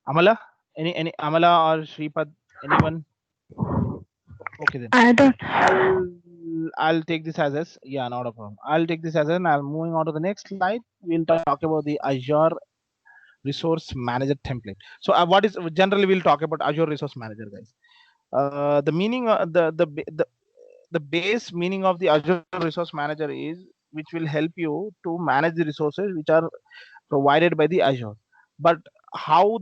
Amala, any Amala or Shripad, anyone? Okay then. I don't. I'll take this as yeah, not a problem. I'll take this as an. I'll moving on to the next slide. We'll talk about the Azure Resource Manager template. So what is generally we'll talk about Azure Resource Manager, guys. The meaning, the base meaning of the Azure Resource Manager is which will help you to manage the resources which are provided by the Azure. But how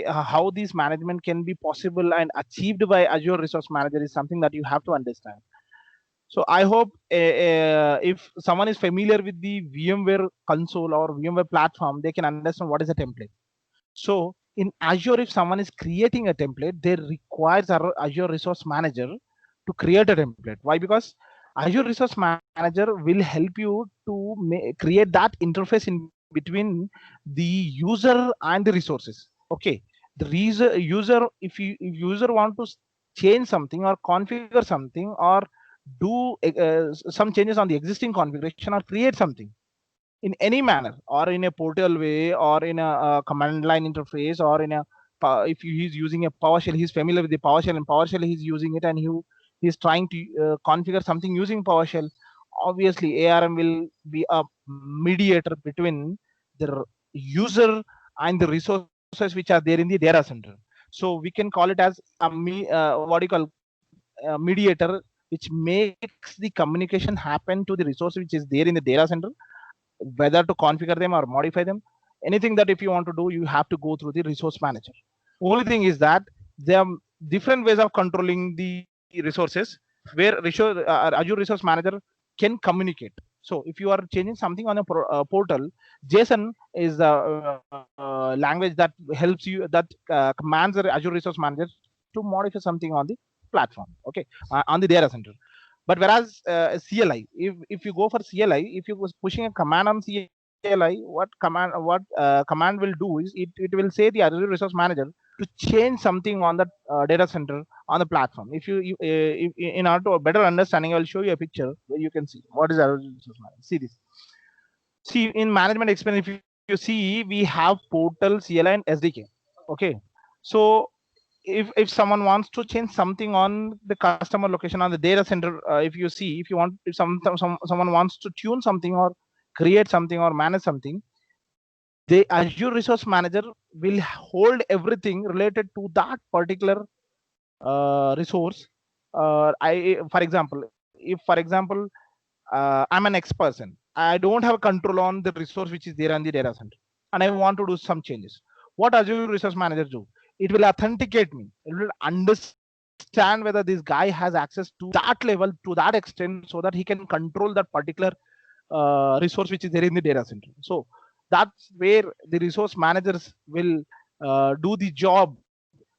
how these management can be possible and achieved by Azure Resource Manager is something that you have to understand. So I hope if someone is familiar with the VMware console or VMware platform, they can understand what is a template. So in Azure, if someone is creating a template, they requires our Azure Resource Manager to create a template. Why? Because Azure Resource Manager will help you to create that interface in between the user and the resources. Okay, the user, if user want to change something or configure something or do some changes on the existing configuration or create something in any manner or in a portal way or in a command line interface or in a if he's using a PowerShell, he's familiar with the PowerShell and PowerShell he's using it and he's trying to configure something using PowerShell. Obviously ARM will be a mediator between the user and the resources which are there in the data center. So we can call it as what do you call mediator, which makes the communication happen to the resource which is there in the data center, whether to configure them or modify them. Anything that if you want to do, you have to go through the resource manager. Only thing is that there are different ways of controlling the resources where Azure Resource Manager can communicate. So if you are changing something on a portal, JSON is the language that helps you, that commands the Azure Resource Manager to modify something on the platform. Okay, on the data center. But whereas CLI, if you go for CLI, if you was pushing a command on CLI, what command will do is it will say the Azure Resource Manager to change something on the data center on the platform. If in order to a better understanding, I will show you a picture where you can see what is Azure Resource Manager. See this. See in management experience, if you see, we have portal, CLI, and SDK. Okay, so if someone wants to change something on the customer location on the data center, if you see, if you want, if someone wants to tune something or create something or manage something, the Azure Resource Manager will hold everything related to that particular resource. For example, if for example I'm an X person, I don't have control on the resource which is there on the data center, and I want to do some changes. What Azure Resource Manager do? It will authenticate me. It will understand whether this guy has access to that level, to that extent, so that he can control that particular resource which is there in the data center. So that's where the resource managers will do the job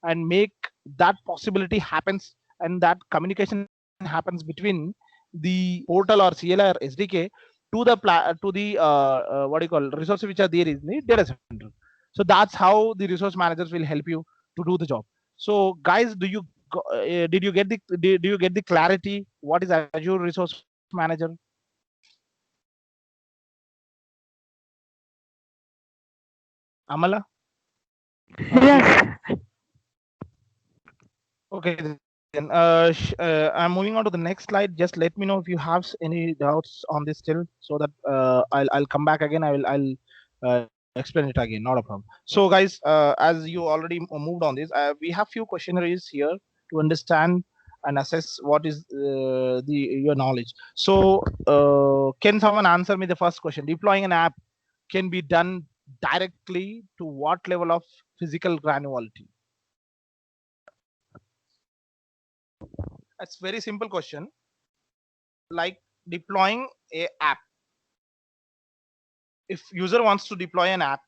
and make that possibility happens, and that communication happens between the portal or CLI or SDK to the what do you call resources which are there in the data center. So that's how the resource managers will help you to do the job. So guys, did you get the do you get the clarity what is Azure Resource Manager? Amala? Yes. Okay, then I'm moving on to the next slide. Just let me know if you have any doubts on this still, so that I'll come back again. I'll explain it again. Not a problem. So, guys, as you already moved on this, we have few questionnaires here to understand and assess what is the your knowledge. So, can someone answer me the first question? Deploying an app can be done directly to what level of physical granularity? It's very simple question. Like deploying a app, if user wants to deploy an app,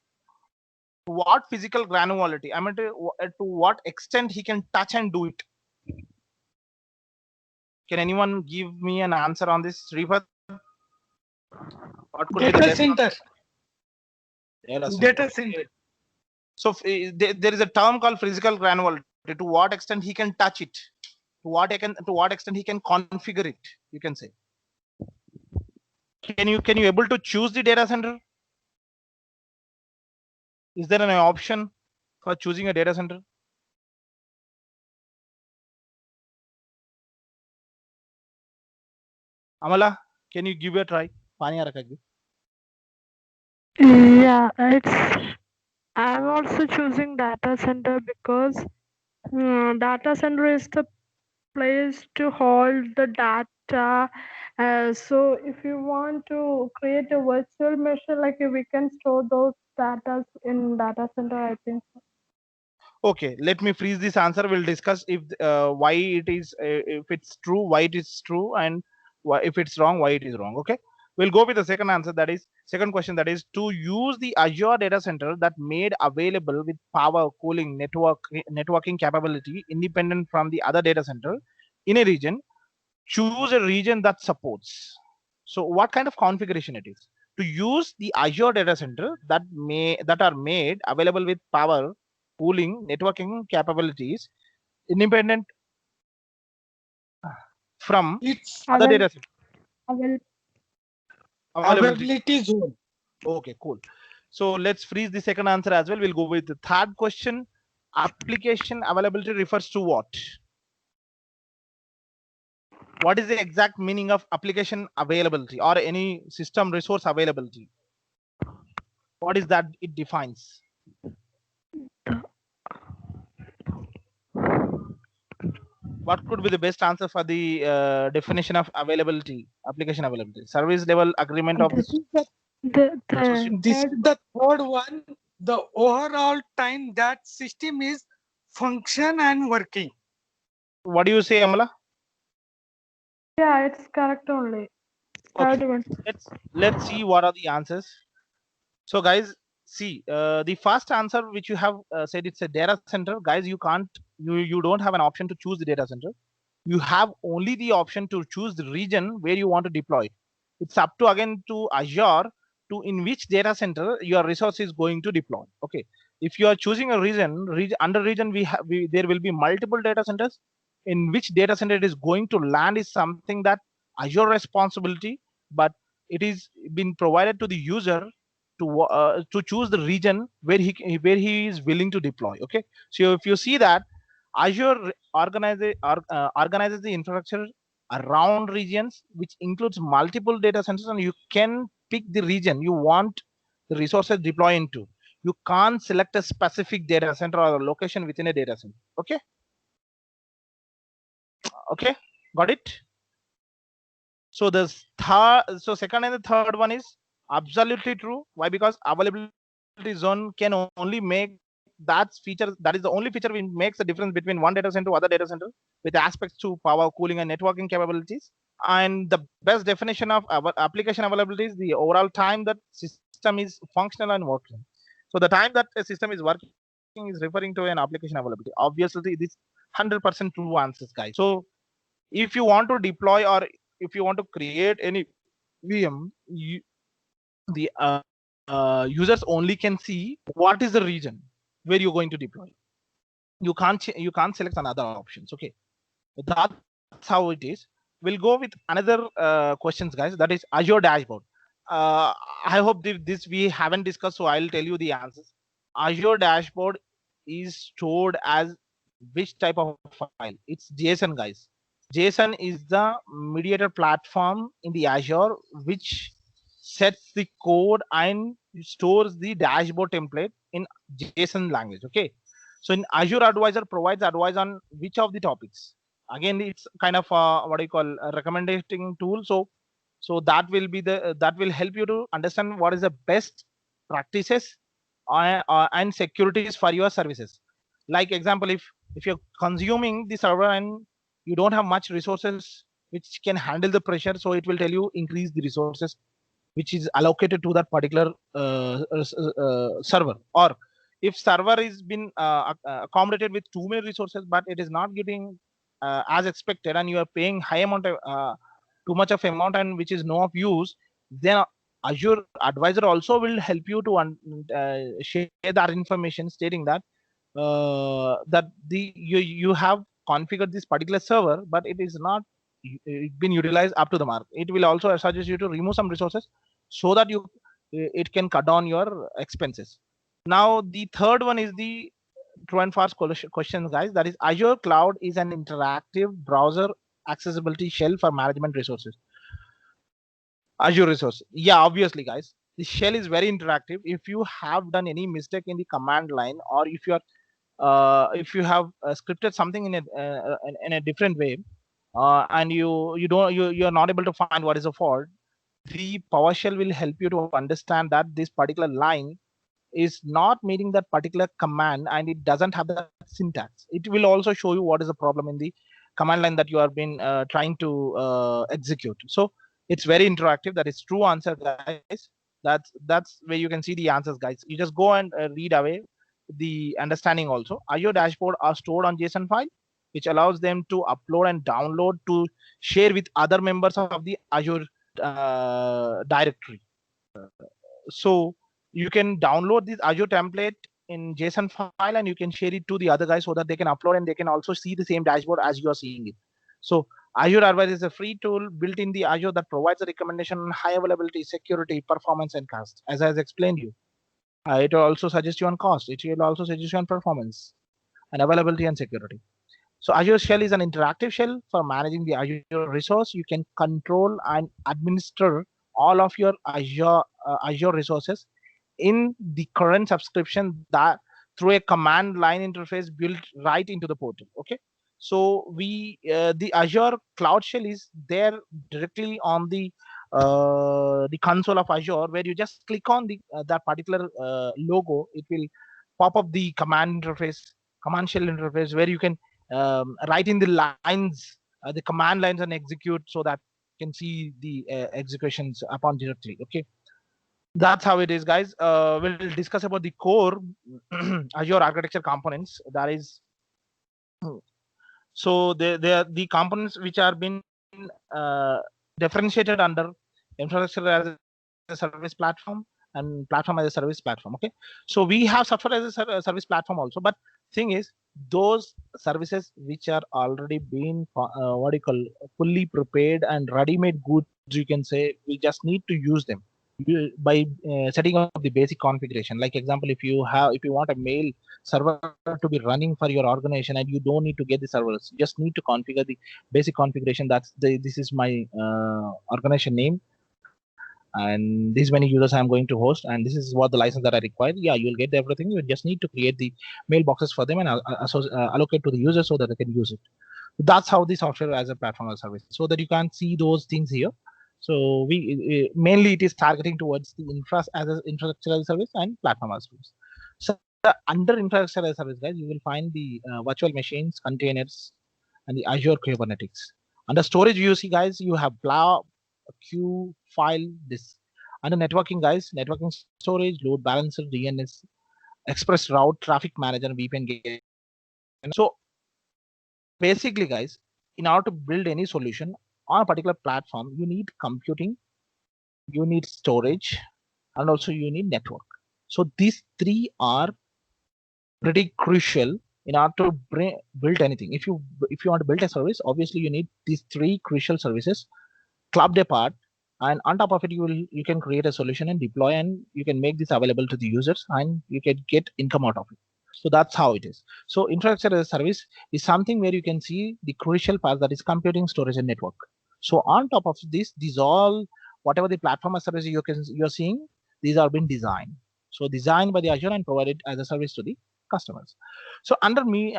to what physical granularity, I mean to what extent he can touch and do it? Can anyone give me an answer on this, Sripad? What could be the best Data answer? center. Data center. Data Okay, center. so there is a term called physical granularity. To what extent he can touch it, to what extent he can configure it, you can say. Can you able to choose the data center? Is there an option? for choosing a data center? Amala, can you give it a try? Yeah, I'm also choosing data center because data center is the place to hold the data. So if you want to create a virtual machine, like we can store those data in data center, I think. Okay, let me freeze this answer. We'll discuss if why it is, if it's true, why it is true, and why, if it's wrong, why it is wrong. Okay, we'll go with the second answer. That is second question. That is to use the Azure data center that made available with power, cooling, networking capability independent from the other data center in a region. Choose a region that supports. So, what kind of configuration it is? To use the Azure data center that are made available with power, cooling, networking capabilities, independent from It's other Avail- data center. avail- availability zone. Okay, cool. So let's freeze the second answer as well. We'll go with the third question. Application availability refers to what? What is the exact meaning of application availability or any system resource availability? What is that it defines? What could be the best answer for the definition of availability, application availability? Service level agreement of the, This is the the associate. this third is the third one. The overall time that system is function and working. What do you say, Amala? Yeah, it's correct only. Okay, Third one. let's see what are the answers. So guys, see the first answer which you have said it's a data center. Guys, you don't have an option to choose the data center. You have only the option to choose the region where you want to deploy. It's up to again to Azure to in which data center your resource is going to deploy. Okay, if you are choosing a region under region there will be multiple data centers. In which data center it is going to land is something that Azure responsibility, but it is been provided to the user to choose the region where he is willing to deploy. Okay, so if you see that Azure organizes the infrastructure around regions, which includes multiple data centers, and you can pick the region you want the resources deploy into. You can't select a specific data center or a location within a data center. Okay, okay, got it. So the so second and the third one is absolutely true. Why? Because availability zone can only make that feature. That is the only feature which makes the difference between one data center to other data center with aspects to power, cooling, and networking capabilities. And the best definition of application availability is the overall time that system is functional and working. So the time that a system is working is referring to an application availability. Obviously, this 100% true answers, guys. So if you want to deploy or if you want to create any VM, the users only can see what is the region where you're going to deploy. You can't select another options. Okay, that's how it is. We'll go with another questions, guys. That is Azure dashboard. I hope this we haven't discussed, so I'll tell you the answers. Azure dashboard is stored as which type of file? It's JSON, guys. JSON is the mediator platform in the Azure which sets the code and stores the dashboard template in JSON language. Okay, so in Azure Advisor provides advice on which of the topics. Again, it's kind of what do you call a recommending tool. So that will be that will help you to understand what is the best practices and securities for your services. Like example, if you're consuming the server and you don't have much resources which can handle the pressure, so it will tell you increase the resources which is allocated to that particular server. Or if server is been accommodated with too many resources but it is not getting as expected and you are paying high amount of too much of amount and which is no of use, then Azure Advisor also will help you to share that information stating that that you have configured this particular server but it is not been utilized up to the mark. It will also suggest you to remove some resources so that it can cut down your expenses. Now the third one is the true and false questions, guys. That is, Azure Cloud is an interactive browser accessibility shell for management resources. Azure resource. Yeah, obviously, guys. The shell is very interactive. If you have done any mistake in the command line, or if you have scripted something in a different way, and you're not able to find what is the fault, the PowerShell will help you to understand that this particular line is not meeting that particular command and it doesn't have the syntax. It will also show you what is the problem in the command line that you have been trying to execute. So it's very interactive. That is true answer, guys. That's where you can see the answers, guys. You just go and read away the understanding also. Azure dashboard are stored on JSON file, which allows them to upload and download to share with other members of the Azure directory. So you can download this Azure template in JSON file and you can share it to the other guys so that they can upload and they can also see the same dashboard as you are seeing it. So Azure Advise is a free tool built in the Azure that provides a recommendation on high availability, security, performance, and cost. As I have explained you, it will also suggest you on cost. It will also suggest you on performance and availability and security. So Azure Shell is an interactive shell for managing the Azure resource. You can control and administer all of your Azure resources in the current subscription that through a command line interface built right into the portal. Okay, so the Azure Cloud Shell is there directly on the console of Azure, where you just click on the that particular logo. It will pop up the command shell interface, where you can write in the lines, the command lines, and execute, so that you can see the executions upon directly. Okay, that's how it is, guys. We'll discuss about the core Azure architecture components. That is, so they are the components which are been differentiated under infrastructure as a service platform and platform as a service platform. Okay, so we have software as a service platform also, but thing is, those services which are already been what do you call, fully prepared and ready-made goods, you can say, we just need to use them by setting up the basic configuration. Like example, if you want a mail server to be running for your organization and you don't need to get the servers, you just need to configure the basic configuration. This is my organization name, and these many users I'm going to host, and this is what the license that I require. Yeah, you'll get everything. You just need to create the mailboxes for them and allocate to the users so that they can use it. That's how the software as a platform as a service, so that you can see those things here. So we mainly it is targeting towards the infrastructure as a service and platform as a service. So under infrastructure as a service, guys, you will find the virtual machines, containers, and the Azure Kubernetes. Under storage, you see, guys, you have Blau, queue, file, this. Under networking, guys, networking storage, load balancer, DNS, express route, traffic manager, VPN gateway. So basically, guys, in order to build any solution on a particular platform, you need computing, you need storage, and also you need network. So these three are pretty crucial in order to build anything. If you want to build a service, obviously you need these three crucial services clubbed apart, and on top of it, you can create a solution and deploy, and you can make this available to the users, and you can get income out of it. So that's how it is. So infrastructure as a service is something where you can see the crucial part, that is computing, storage, and network. So on top of this, these all, whatever the platform as service you're seeing, these are being designed. So designed by the Azure and provided as a service to the customers. So under me,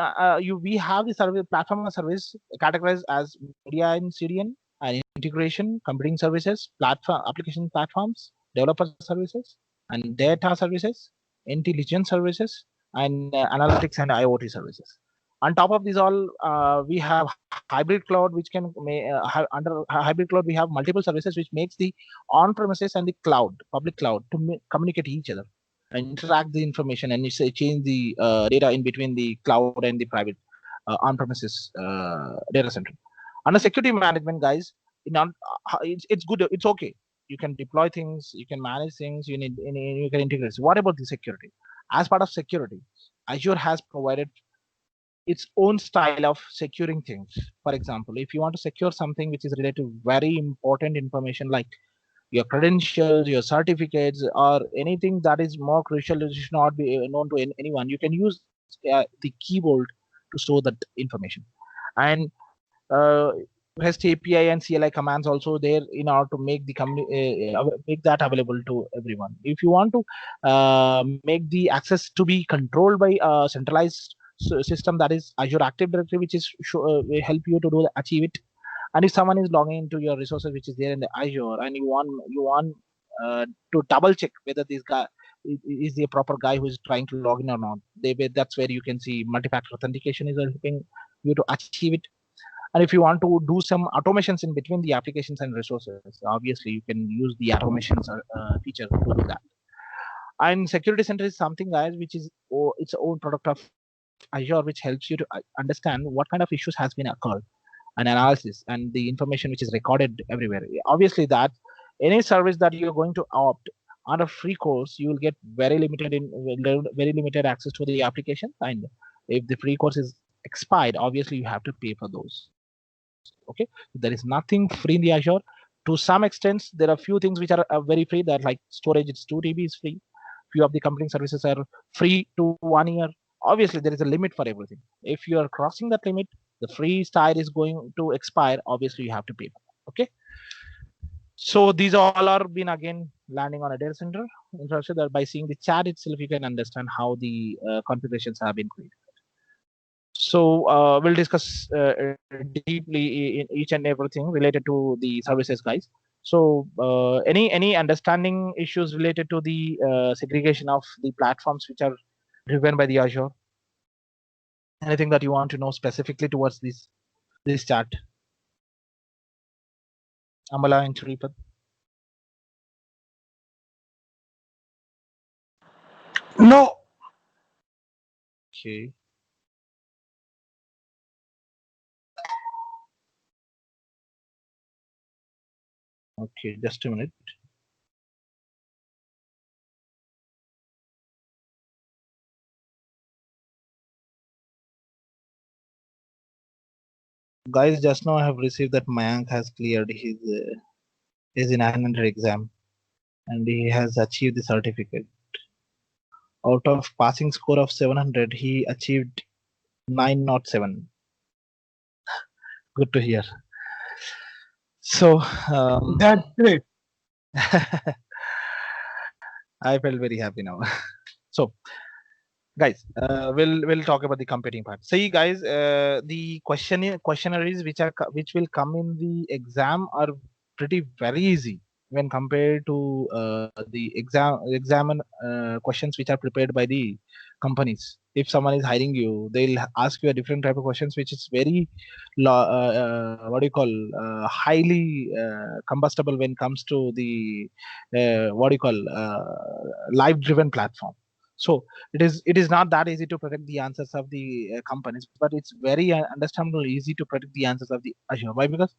we have the service platform as service categorized as media and CDN and integration, computing services, application platforms, developer services, and data services, intelligence services, and analytics and IoT services. On top of these all, we have hybrid cloud, which can under hybrid cloud we have multiple services, which makes the on-premises and the cloud, public cloud, to communicate each other and interact the information and change the data in between the cloud and the private on-premises data center. Under security management, guys, it's good. It's okay. You can deploy things, you can manage things, you can integrate. What about the security? As part of security, Azure has provided its own style of securing things. For example, if you want to secure something which is related to very important information like your credentials, your certificates, or anything that is more crucial, it should not be known to anyone, you can use the keyboard to store that information. And REST API and CLI commands also there in order to make the make that available to everyone. If you want to make the access to be controlled by a centralized system, that is Azure Active Directory, which is will help you to achieve it. And if someone is logging into your resources which is there in the Azure, and you want to double check whether this guy is the proper guy who is trying to log in or not, that's where you can see multi-factor authentication is helping you to achieve it. And if you want to do some automations in between the applications and resources, obviously you can use the automations feature to do that. And Security Center is something, guys, which is its own product of Azure, which helps you to understand what kind of issues has been occurred, and analysis, and the information which is recorded everywhere. Obviously, that any service that you're going to opt on a free course, you will get very limited access to the application. And if the free course is expired, obviously you have to pay for those. Okay, there is nothing free in the Azure. To some extent, there are few things which are very free. That like storage, it's 2 TB is free. Few of the computing services are free to 1 year. Obviously, there is a limit for everything. If you are crossing that limit, the free style is going to expire. Obviously, you have to pay for that. Okay. So these all are been again landing on a data center. Interested that by seeing the chat itself, you can understand how the configurations have been created. So we'll discuss deeply in each and everything related to the services, guys. So any understanding issues related to the segregation of the platforms which are driven by the Azure? Anything that you want to know specifically towards this chart? Amala and Shripat. No. Okay. Okay, just a minute. Guys, just now I have received that Mayank has cleared his in-hand exam, and he has achieved the certificate. Out of passing score of 700, he achieved 907. Good to hear. So That's great. I felt very happy now. So guys, we'll talk about the computing part. See, guys, the questionnaires which will come in the exam are pretty very easy when compared to the exam questions which are prepared by the companies. If someone is hiring you, they'll ask you a different type of questions which is very what do you call highly combustible when it comes to the what do you call live driven platform. So it is not that easy to predict the answers of the companies, but it's very understandable easy to predict the answers of the Azure. Why? Because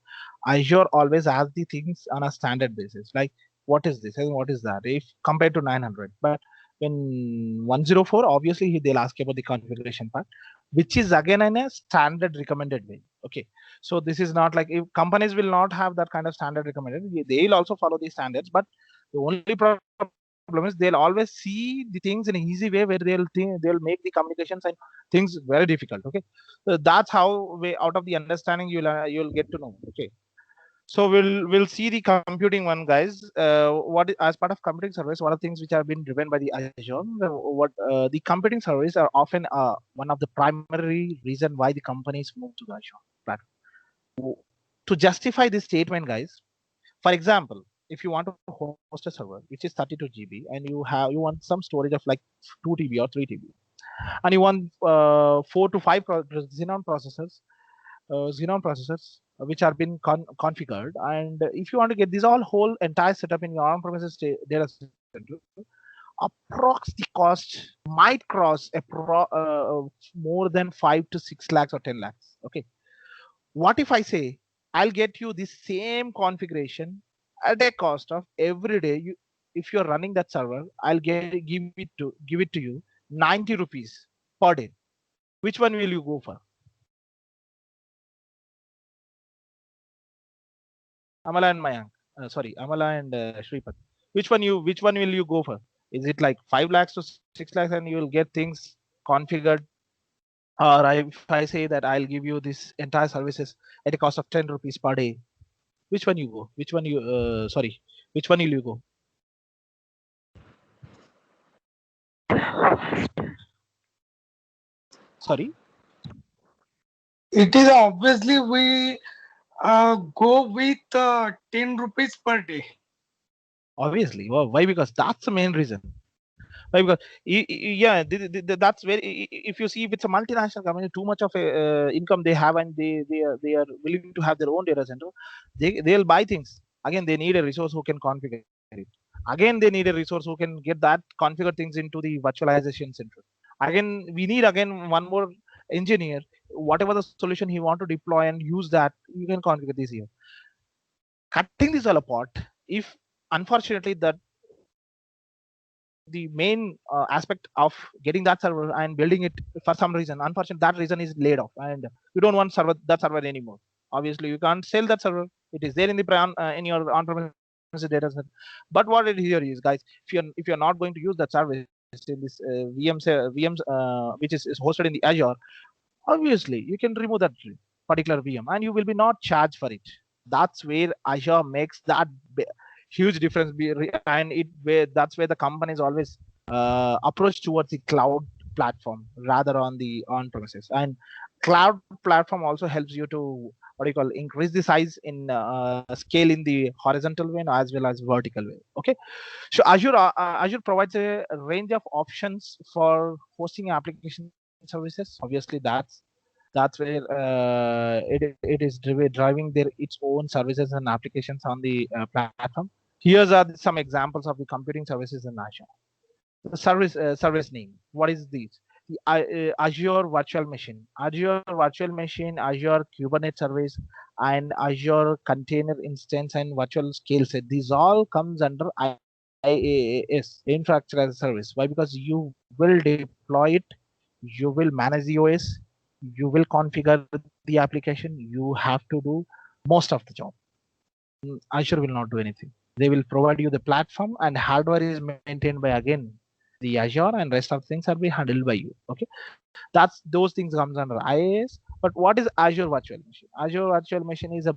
Azure always asks the things on a standard basis, like what is this and what is that, if compared to 900. But when 104, obviously they'll ask you about the configuration part, which is again in a standard recommended way. Okay, so this is not like, if companies will not have that kind of standard recommended, they'll also follow the standards, but the only problem is they'll always see the things in an easy way where they'll make the communications and things very difficult. Okay, so that's how out of the understanding you'll get to know. Okay, so we'll see the computing one, guys. As part of computing service, one of the things which have been driven by the Azure, the computing service are often one of the primary reason why the companies move to the Azure platform. To justify this statement, guys, for example, if you want to host a server which is 32 GB and you want some storage of like 2 TB or 3 TB, and you want 4 to 5 Xenon processors which are been configured, and if you want to get this whole entire setup in your on-premises data center, approx the cost might cross more than 5 to 6 lakhs or 10 lakhs. Okay, what if I say I'll get you the same configuration at a cost of every day if you're running that server, I'll give it to you 90 rupees per day. Which one will you go for? Amala and Mayank. Amala and Shripat. Which one will you go for? Is it like 5 lakhs to 6 lakhs and you will get things configured Or if I say that I'll give you this entire services at a cost of 10 rupees per day, which one you go? Which one you, sorry, which one will you go? Sorry, It is obviously we go with 10 rupees per day. obviously. Why? Because that's the main reason. Why? Because yeah, that's very. If you see, if it's a multinational company, too much of a, income they have, and they are willing to have their own data center, they'll buy things. Again, they need a resource who can configure it. Again, they need a resource who can get that configure things into the virtualization center. Again, we need again one more engineer. Whatever the solution he want to deploy and use that, you can configure this here. Cutting this all apart, if unfortunately that the main aspect of getting that server and building it, for some reason, unfortunately that reason is laid off, and you don't want that server anymore. Obviously you can't sell that server. It is there in the in your on-premises data set. But what it here is, guys, if you're not going to use that service in this VMs which is hosted in the Azure, obviously you can remove that particular VM and you will be not charged for it. That's where Azure makes that huge difference. And that's where the companies always approach towards the cloud platform rather on the on-premises. And cloud platform also helps you to increase the size in scale in the horizontal way as well as vertical way. Okay, so Azure provides a range of options for hosting application services. Obviously, that's where it is driving its own services and applications on the platform. Here's are some examples of the computing services in Azure. The service name. What is this? The Azure Virtual Machine, Azure Kubernetes Service, and Azure Container Instance and Virtual Scale Set. These all comes under IaaS, Infrastructure as a Service. Why? Because you will deploy it, you will manage the OS, you will configure the application. You have to do most of the job. Azure will not do anything. They will provide you the platform, and hardware is maintained by again the Azure, and rest of things are being handled by you. Okay, that's those things comes under IaaS. But what is Azure Virtual Machine? Azure Virtual Machine is a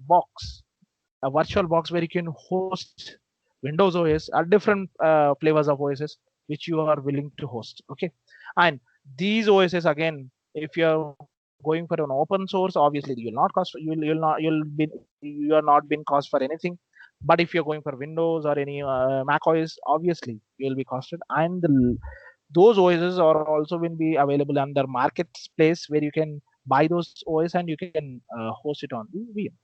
virtual box where you can host Windows OS or different flavors of OSs which you are willing to host. Okay, and these OSs again, if you're going for an open source, obviously you'll not cost you are not being cost for anything. But if you're going for Windows or any Mac OS, obviously you'll be costed. And those OSs are also will be available under marketplace where you can buy those OS and you can host it on the VM.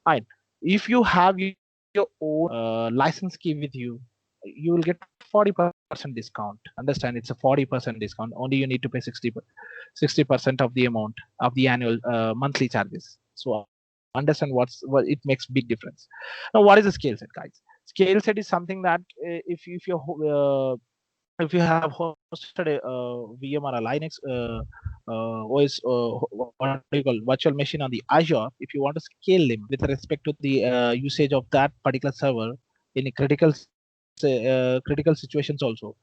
And if you have your own license key with you, you will get 40% discount. Understand, it's a 40% discount. Only you need to pay 60% of the amount of the annual monthly charges. So understand what it makes big difference. Now, what is a scale set, guys? Scale set is something that if you have hosted a VM or a Linux OS, what do you call virtual machine on the Azure, if you want to scale them with respect to the usage of that particular server in a critical situations also,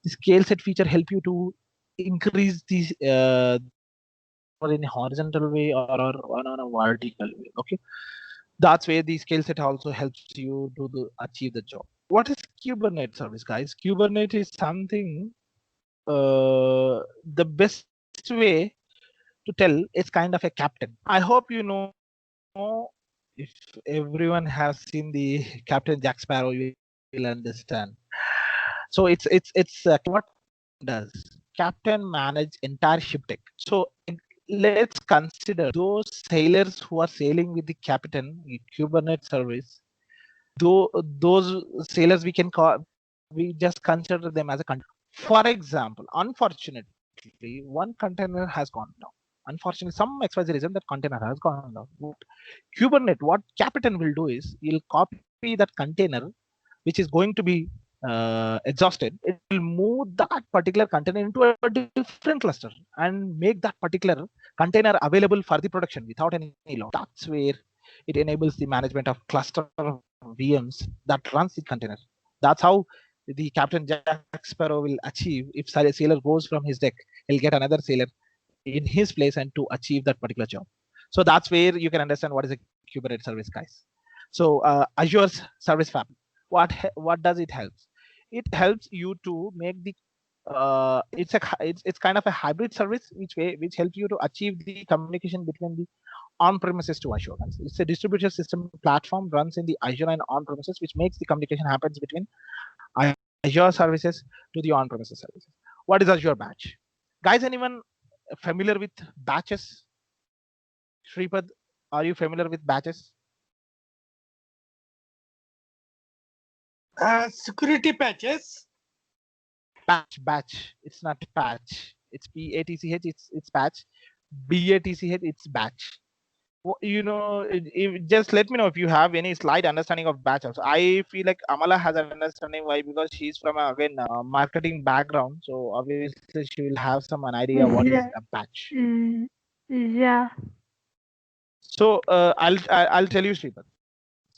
the scale set feature help you to increase these or in a horizontal way or on a vertical way. Okay, that's where the scale set also helps you to achieve the job. What is Kubernetes service, guys? Kubernetes is something the best way to tell is kind of a captain. I hope you know if everyone has seen the Captain Jack Sparrow, you will understand. So it's what does captain manage entire ship deck. So let's consider those sailors who are sailing with the captain Kubernetes service. Those sailors we can call, we just consider them as a container. For example, unfortunately, one container has gone down. Unfortunately, some XYZ reason that container has gone down. Kubernetes, what captain will do is he'll copy that container, which is going to be exhausted. It will move that particular container into a different cluster and make that particular container available for the production without any loss. That's where it enables the management of cluster VMs that runs the container. That's how the Captain Jack Sparrow will achieve. If a sailor goes from his deck, he'll get another sailor in his place and to achieve that particular job. So that's where you can understand what is a Kubernetes service, guys. So Azure's service fabric, what does it help? It helps you to make the it's kind of a hybrid service which helps you to achieve the communication between the on-premises to Azure. It's a distributed system platform runs in the Azure and on-premises, which makes the communication happens between Azure services to the on-premises services. What is Azure Batch? Guys, anyone familiar with batches? Shripad, are you familiar with batches? Security patches. Batch. It's not patch. It's patch. It's patch. Batch. It's batch. You know, just let me know if you have any slight understanding of batch. Also, I feel like Amala has an understanding. Why? Because she's from again marketing background, so obviously she will have some an idea what is Yeah. a batch. Yeah. So I'll tell you, Shripad.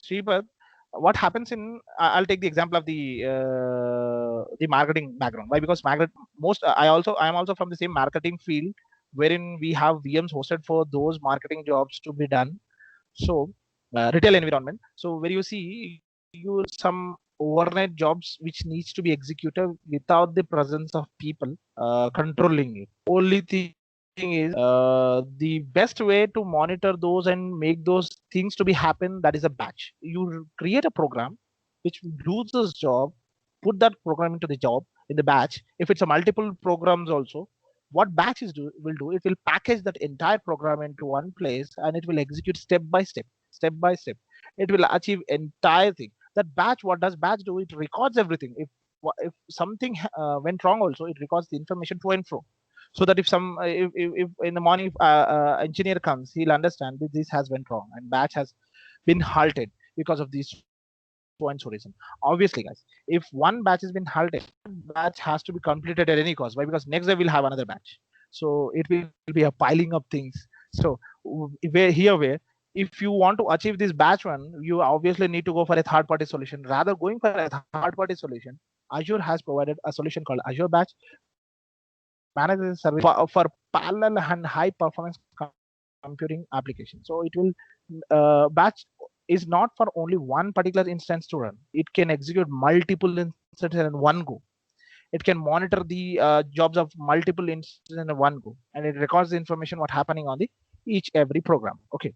Shripad, what happens in I'll take the example of the marketing background. Why? Because I am also from the same marketing field wherein we have VMs hosted for those marketing jobs to be done. So retail environment. So where you see you some overnight jobs which needs to be executed without the presence of people controlling it. Only thing is the best way to monitor those and make those things to be happen, that is a batch. You create a program which does this job, put that program into the job in the batch. If it's a multiple programs also, what batches will do, it will package that entire program into one place and it will execute step by step. It will achieve entire thing. That batch, what does batch do? It records everything. If something went wrong also, it records the information to and fro, so that if in the morning engineer comes, he'll understand that this has went wrong and batch has been halted because of these so and so reason. Obviously, guys, if one batch has been halted, batch has to be completed at any cost. Why? Because next day we'll have another batch. So it will be a piling of things. So where if you want to achieve this batch one, you obviously need to go for a third-party solution. Rather going for a third-party solution, Azure has provided a solution called Azure Batch, manages service for parallel and high performance computing application. So it will batch is not for only one particular instance to run. It can execute multiple instances in one go. It can monitor the jobs of multiple instances in one go, and it records the information what happening on the every program. Okay,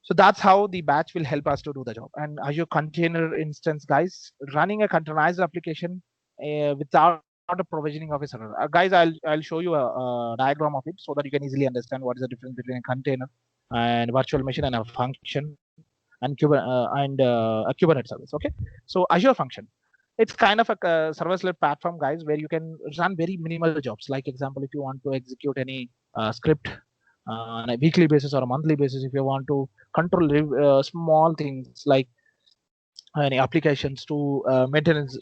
so that's how the batch will help us to do the job. And Azure Container Instance, guys, running a containerized application without a provisioning of a server. Guys, I'll show you a diagram of it so that you can easily understand what is the difference between a container and virtual machine and a function and a Kubernetes service. Okay, so Azure Function, it's kind of a serverless platform, guys, where you can run very minimal jobs. Like example, if you want to execute any script on a weekly basis or a monthly basis, if you want to control small things like any applications to maintenance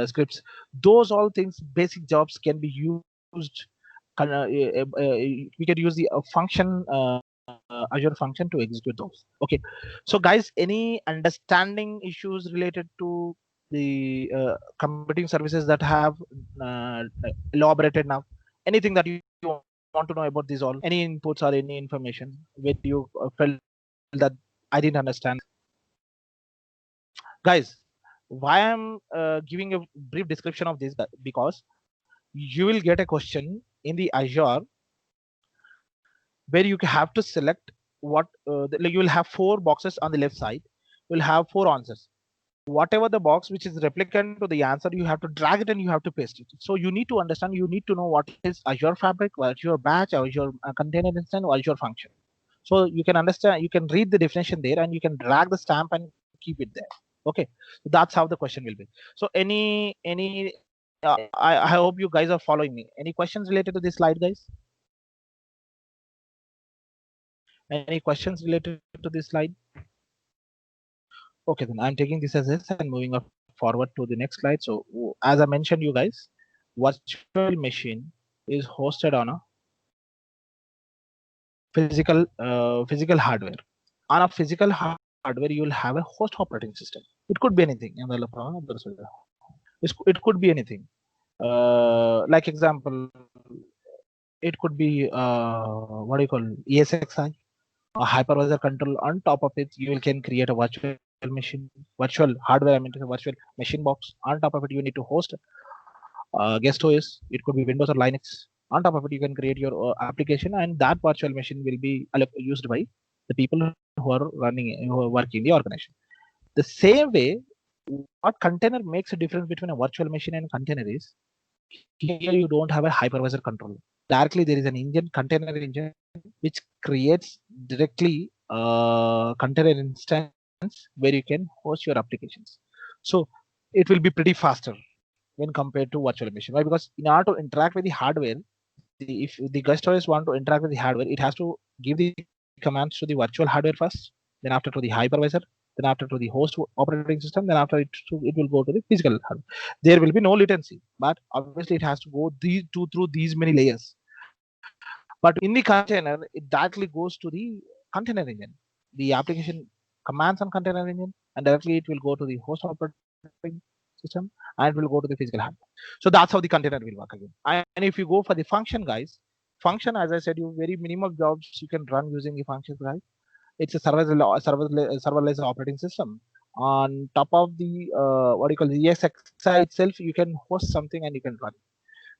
scripts, those all things, basic jobs can be used. We can use the function Azure function to execute those. Okay, so guys, any understanding issues related to the computing services that have elaborated now? Anything that you want to know about these all? Any inputs or any information where you felt that I didn't understand? Guys, why I'm giving a brief description of this, because you will get a question in the Azure where you have to select what you will have 4 boxes on the left side. You'll have 4 answers. Whatever the box which is replicant to the answer, you have to drag it and you have to paste it. So you need to understand, you need to know what is Azure Fabric, Azure Batch, Azure Container Instance, or Azure Function. So you can understand, you can read the definition there and you can drag the stamp and keep it there. Okay, so that's how the question will be. So I hope you guys are following me. Any questions related to this slide, guys? Any questions related to this slide? Okay, then I'm taking this as this and moving up forward to the next slide. So as I mentioned, you guys, virtual machine is hosted on a physical hardware. On a physical hardware, you will have a host operating system. It could be anything. It could be anything. Like example, it could be what do you call ESXi, a hypervisor control. On top of it, you can create a virtual machine, virtual hardware. I mean, a virtual machine box. On top of it, you need to host guest OS. It could be Windows or Linux. On top of it, you can create your application, and that virtual machine will be used by the people who are running, who are working in the organization. The same way, what container makes a difference between a virtual machine and a container is, here you don't have a hypervisor control. Directly, there is an engine, container engine, which creates directly container instance where you can host your applications. So it will be pretty faster when compared to virtual machine. Why? Because in order to interact with the hardware, if the guest OS want to interact with the hardware, it has to give the commands to the virtual hardware first, then after to the hypervisor, then after to the host operating system, then after it will go to the physical hardware. There will be no latency, but obviously it has to go through these many layers. But in the container, it directly goes to the container engine. The application commands on container engine, and directly it will go to the host operating system, and it will go to the physical hardware. So that's how the container will work again. And if you go for the function, guys, function, as I said, you very minimal jobs you can run using the functions, guys. It's a serverless operating system. On top of the what do you call the ESXi itself, you can host something and you can run.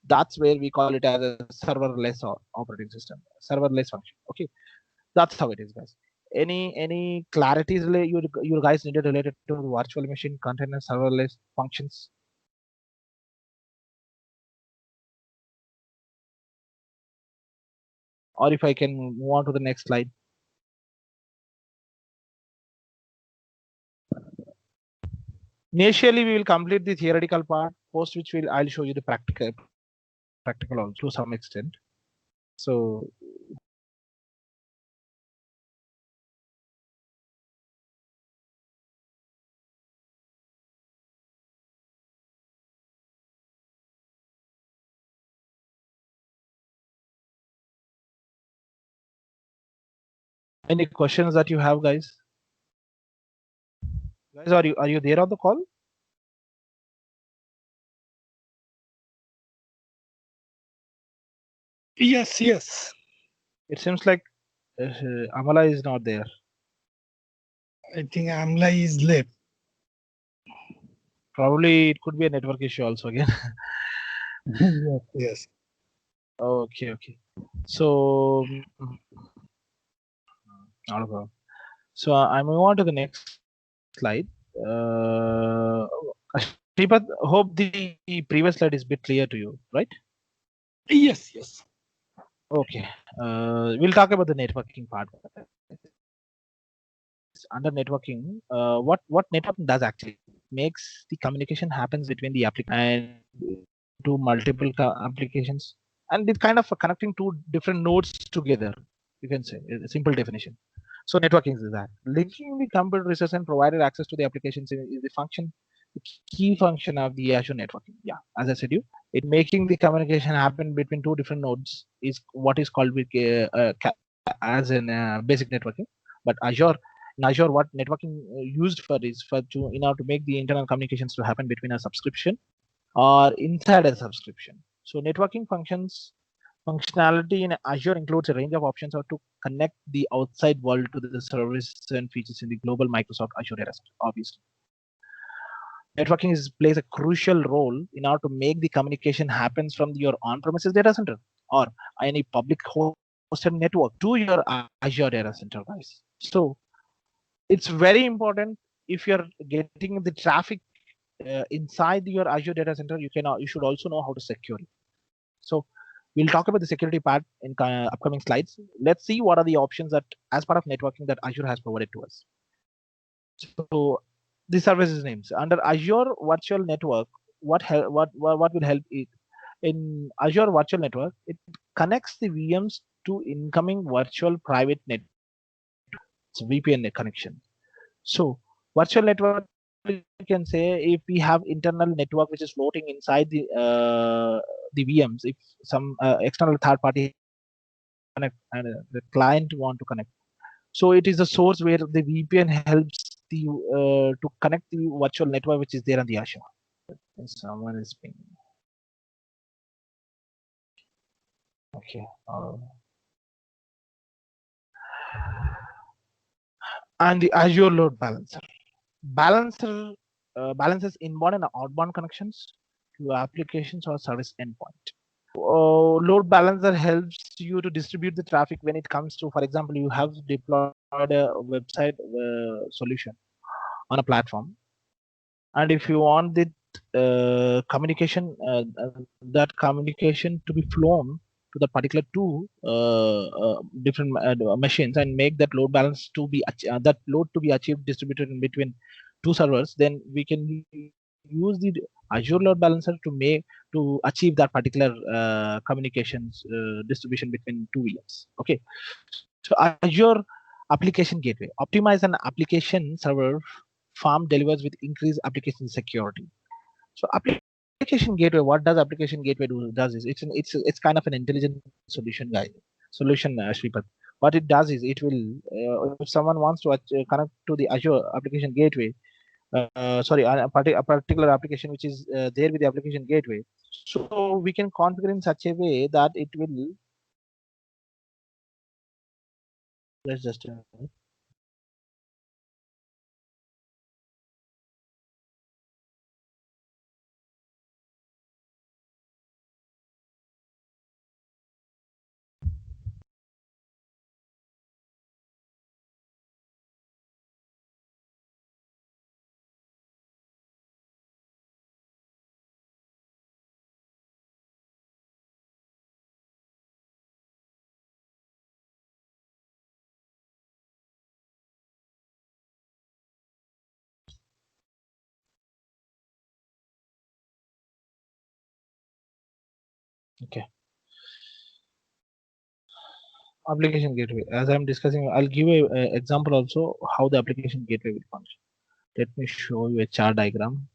That's where we call it as a serverless operating system, serverless function. Okay, that's how it is, guys. Any clarities you guys needed related to virtual machine, container, serverless functions? Or if I can move on to the next slide. Initially, we will complete the theoretical part, post which I'll show you the practical also to some extent. So any questions that you have, guys? Guys, are you there on the call? Yes, yes. It seems like Amala is not there. I think Amla is late. Probably it could be a network issue also again. Yes, yes. Okay. So not a problem. So I move on to the next slide. Shripath, hope the previous slide is a bit clear to you, right? Yes, yes. Okay. We'll talk about the networking part. Under networking, what networking does actually makes the communication happens between the application and to multiple applications, and it's kind of connecting two different nodes together. You can say a simple definition. So networking is that linking the computer resource and provided access to the applications is the function, the key function of the Azure networking. Yeah, as I said, it making the communication happen between two different nodes is what is called with as in basic networking. But in Azure, what networking used for is for to in order to make the internal communications to happen between a subscription or inside a subscription. So networking functionality in Azure includes a range of options to connect the outside world to the services and features in the global Microsoft Azure data center. Obviously, networking plays a crucial role in order to make the communication happens from your on-premises data center or any public hosted network to your Azure data center, guys. So it's very important if you're getting the traffic inside your Azure data center, you should also know how to secure it. So we'll talk about the security part in upcoming slides. Let's see what are the options that as part of networking that Azure has provided to us. So the services names under Azure Virtual Network, what will help it in Azure Virtual Network? It connects the VMs to incoming virtual private network. It's VPN connection. So virtual network, you can say if we have internal network which is floating inside the VMs, if some external third party connect and the client want to connect, so it is a source where the VPN helps the to connect the virtual network which is there on the Azure. Someone is pinging. Okay. And the Azure load balancer. Balances inbound and outbound connections to applications or service endpoint. Load balancer helps you to distribute the traffic when it comes to, for example, you have deployed a website solution on a platform, and if you want the that communication to be flown to the particular two different machines and make that load balance to be that load to be achieved distributed in between two servers, then we can use the Azure load balancer to achieve that particular communications distribution between two VMs. Okay, so Azure application gateway optimize an application server farm delivers with increased application security. So application gateway, what does application gateway does is it's kind of an intelligent solution, Shripat. What it does is it will if someone wants to connect to the Azure application gateway, sorry, a particular application which is there with the application gateway, so we can configure in such a way that it will, let's just okay. Application gateway, as I'm discussing, I'll give a example also how the application gateway will function. Let me show you a chart diagram.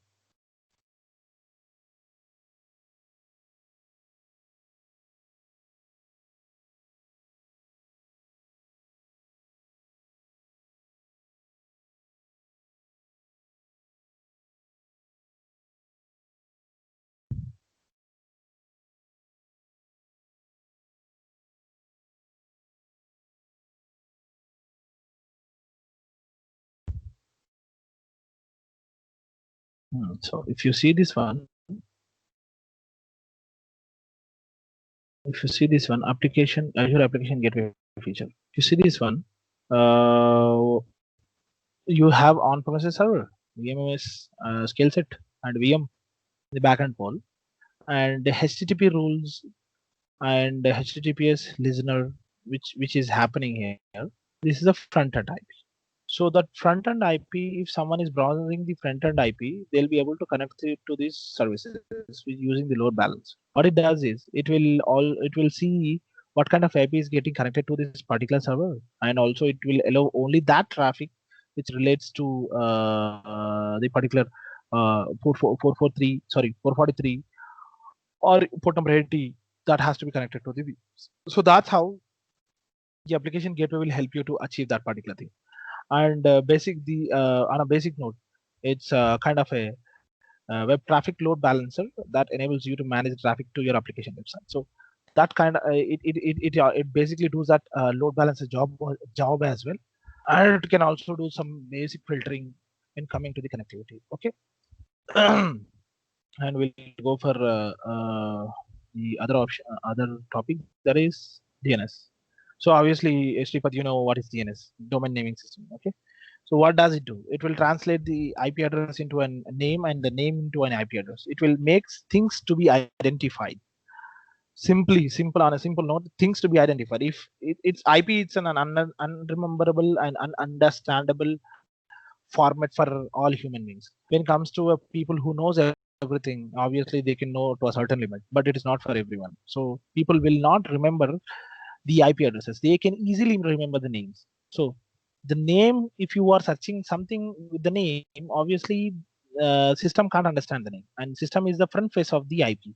So if you see this one, application Azure application gateway feature. If you see this one, uh, you have on-premises server, VMS scale set, and VM the backend pole, and the HTTP rules and the HTTPS listener, which is happening here. This is a front end IP. So that front end IP, if someone is browsing the front end IP, they'll be able to connect it to these services using the load balance. What it does is it will see what kind of IP is getting connected to this particular server, and also it will allow only that traffic which relates to the particular 443, sorry, 443 or port number 80 that has to be connected to the VMs. So that's how the application gateway will help you to achieve that particular thing. And on a basic note, it's kind of a web traffic load balancer that enables you to manage traffic to your application website. So that kind of it basically does that load balancer job as well, and it can also do some basic filtering when coming to the connectivity. Okay. And we'll go for the other option, other topic, that is DNS. So obviously, Sripath, you know what is DNS, domain naming system. Okay. So what does it do? It will translate the IP address into a name and the name into an IP address. It will make things to be identified. Simple on a simple note, things to be identified. If it's IP, it's an unrememberable and ununderstandable format for all human beings. When it comes to people who knows everything, obviously they can know to a certain limit, but it is not for everyone. So people will not remember the IP addresses. They can easily remember the names. So the name, if you are searching something with the name, obviously system can't understand the name, and system is the front face of the IP.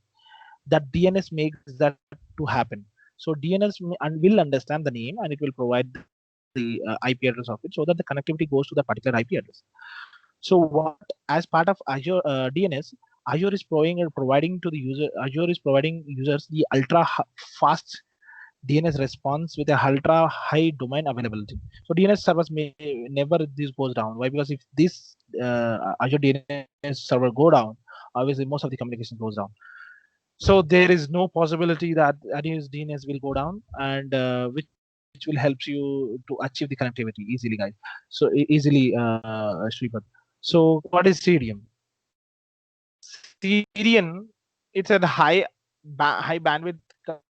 That DNS makes that to happen. So DNS will understand the name, and it will provide the IP address of it, so that the connectivity goes to the particular IP address. So what, as part of Azure DNS, Azure is providing to the user. Azure is providing users the ultra fast DNS response with a ultra high domain availability. So DNS servers may never this goes down. Why? Because if this Azure DNS server go down, obviously most of the communication goes down. So there is no possibility that Azure's DNS will go down, and which will help you to achieve the connectivity easily, guys. So easily, Shripad. So what is CDM? CDN, it's a high bandwidth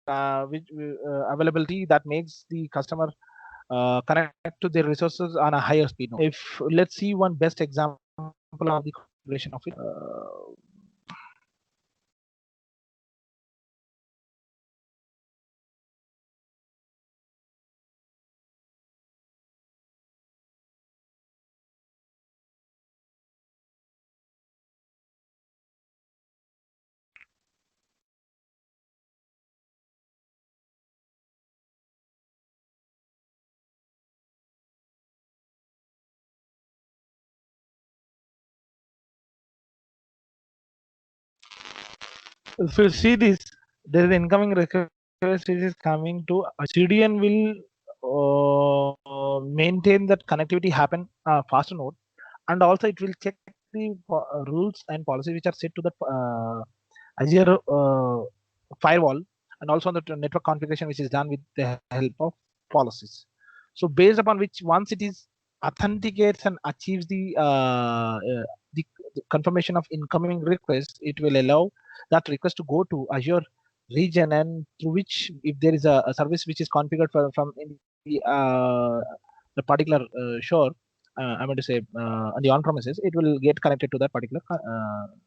availability that makes the customer connect to their resources on a higher speed. If let's see one best example of the configuration of it. If you see this, there is incoming request which is coming to CDN will maintain that connectivity happen faster node, and also it will check the rules and policies which are set to the Azure firewall, and also on the network configuration which is done with the help of policies. So based upon which, once it is authenticates and achieves the confirmation of incoming request, it will allow that request to go to Azure region, and through which, if there is a service which is configured from in the particular shore, I'm going to say on the on-premises, it will get connected to that particular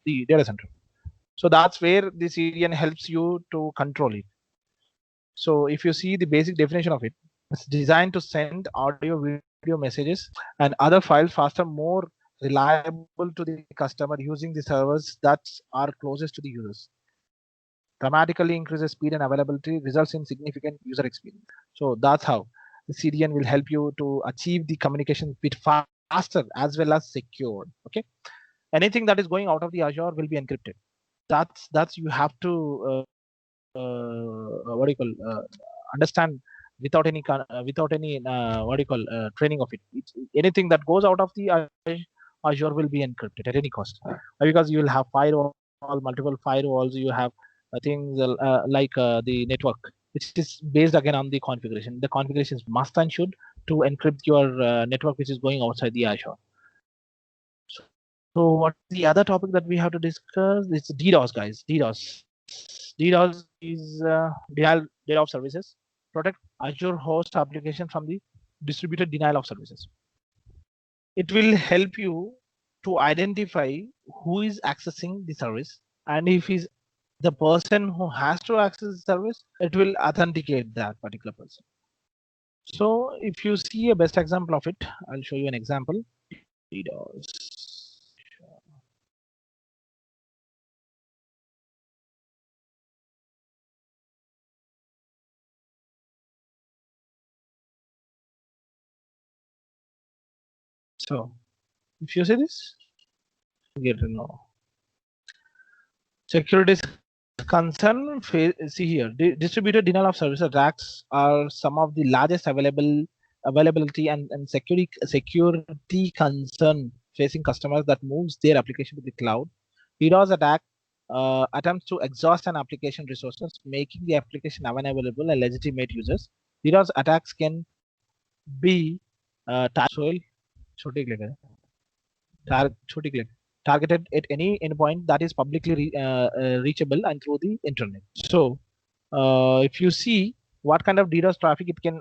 the data center. So that's where the CDN helps you to control it. So if you see the basic definition of it, it's designed to send audio, video messages, and other files faster, more reliable to the customer using the servers that are closest to the users. Dramatically increases speed and availability, results in significant user experience. So that's how the CDN will help you to achieve the communication bit faster as well as secured. Okay, anything that is going out of the Azure will be encrypted. That's you have to what do you call understand without any what do you call training of it. Anything that goes out of the Azure will be encrypted at any cost, because you will have firewall, multiple firewalls. You have things like the network, which is based again on the configuration. The configuration is must and should to encrypt your network which is going outside the Azure. So what's the other topic that we have to discuss? It's DDoS, guys. DDoS is denial of services. Protect Azure host application from the distributed denial of services. It will help you to identify who is accessing the service, and if is the person who has to access the service, it will authenticate that particular person. So if you see a best example of it, I'll show you an example. DDoS. So if you see this, you get to know. Security concern. See here, distributed denial of service attacks are some of the largest availability and security concern facing customers that moves their application to the cloud. DDoS attack attempts to exhaust an application resources, making the application unavailable and legitimate users. DDoS attacks can be targeted at any endpoint that is publicly reachable and through the internet. So if you see what kind of DDoS traffic it can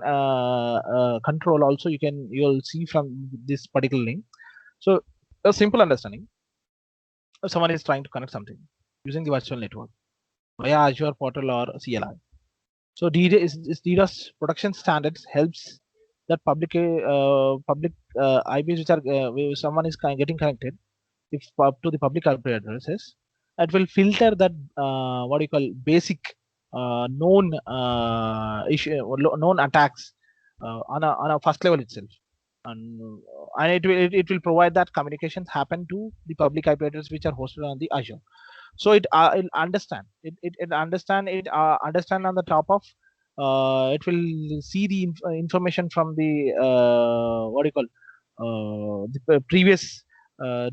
control, also you'll see from this particular link. So a simple understanding: if someone is trying to connect something using the virtual network via Azure portal or CLI. So DDoS protection standards helps that public IPs which are where someone is getting connected, if up to the public IP addresses, it will filter that what do you call basic known known attacks on a first level itself, and it will provide that communications happen to the public IP address which are hosted on the Azure. So it understand on the top of it will see the information from the what do you call the previous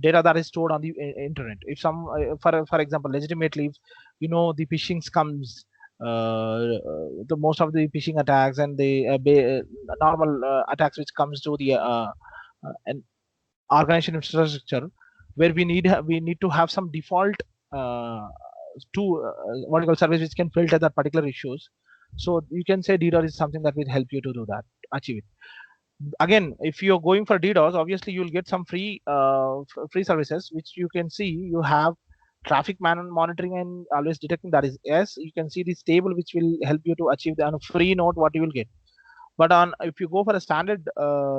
data that is stored on the internet. If some, for example, legitimately, if the phishing comes, the most of the phishing attacks and the normal attacks which comes to the an organization infrastructure, where we need to have some default uh, to what you call service which can filter that particular issues. So you can say DDoS is something that will help you to do that, achieve it. Again, if you're going for DDoS, obviously you'll get some free services which you can see. You have traffic monitoring and always detecting. That is, yes, you can see this table which will help you to achieve the on a free note what you will get. But on if you go for a standard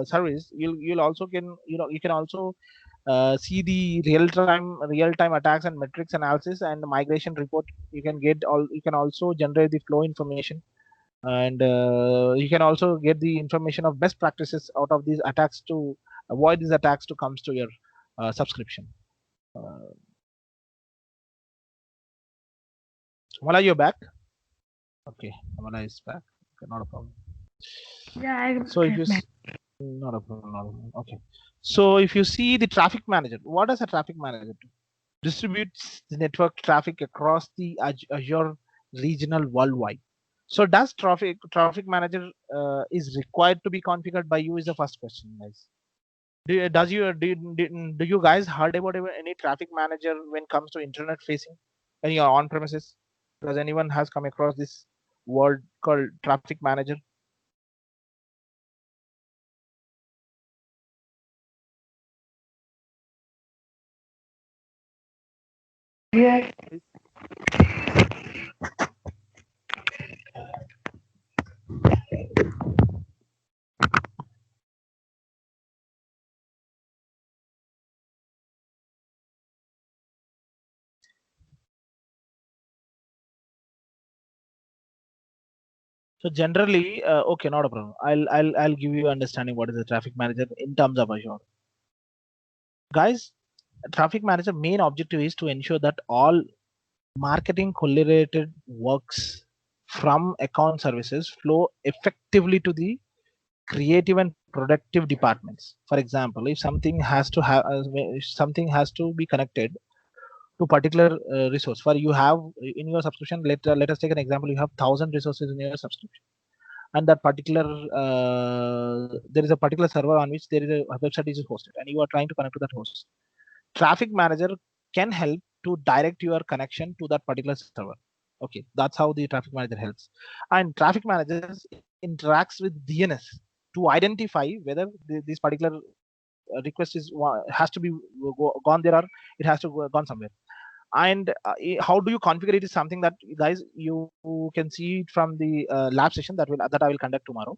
service, you'll also can you can also see the real time attacks and metrics analysis and migration report. You can get all. You can also generate the flow information, and you can also get the information of best practices out of these attacks to avoid these attacks to comes to your subscription. Mala, you're back. Okay, Mala is back. Okay, not a problem. Yeah, I So if you not a problem, not a problem. Okay. So if you see the traffic manager, what does a traffic manager do? Distributes the network traffic across the Azure regional worldwide. So does traffic manager is required to be configured by you is the first question, guys. Do you guys heard about any traffic manager when it comes to internet facing any on premises? Does anyone has come across this word called traffic manager? Yes. So generally, okay, not a problem. I'll give you understanding what is a traffic manager in terms of Azure. Guys, traffic manager main objective is to ensure that all marketing correlated works from account services flow effectively to the creative and productive departments. For example, if something has to have something has to be connected to particular resource. For you have in your subscription, let us take an example. You have 1,000 resources in your subscription, and that particular there is a particular server on which there is a website is hosted, and you are trying to connect to that host. Traffic manager can help to direct your connection to that particular server. Okay, that's how the traffic manager helps. And traffic managers interacts with DNS to identify whether this particular request has to be gone there, or it has to go, gone somewhere. And how do you configure it is something that guys you can see it from the lab session that I will conduct tomorrow.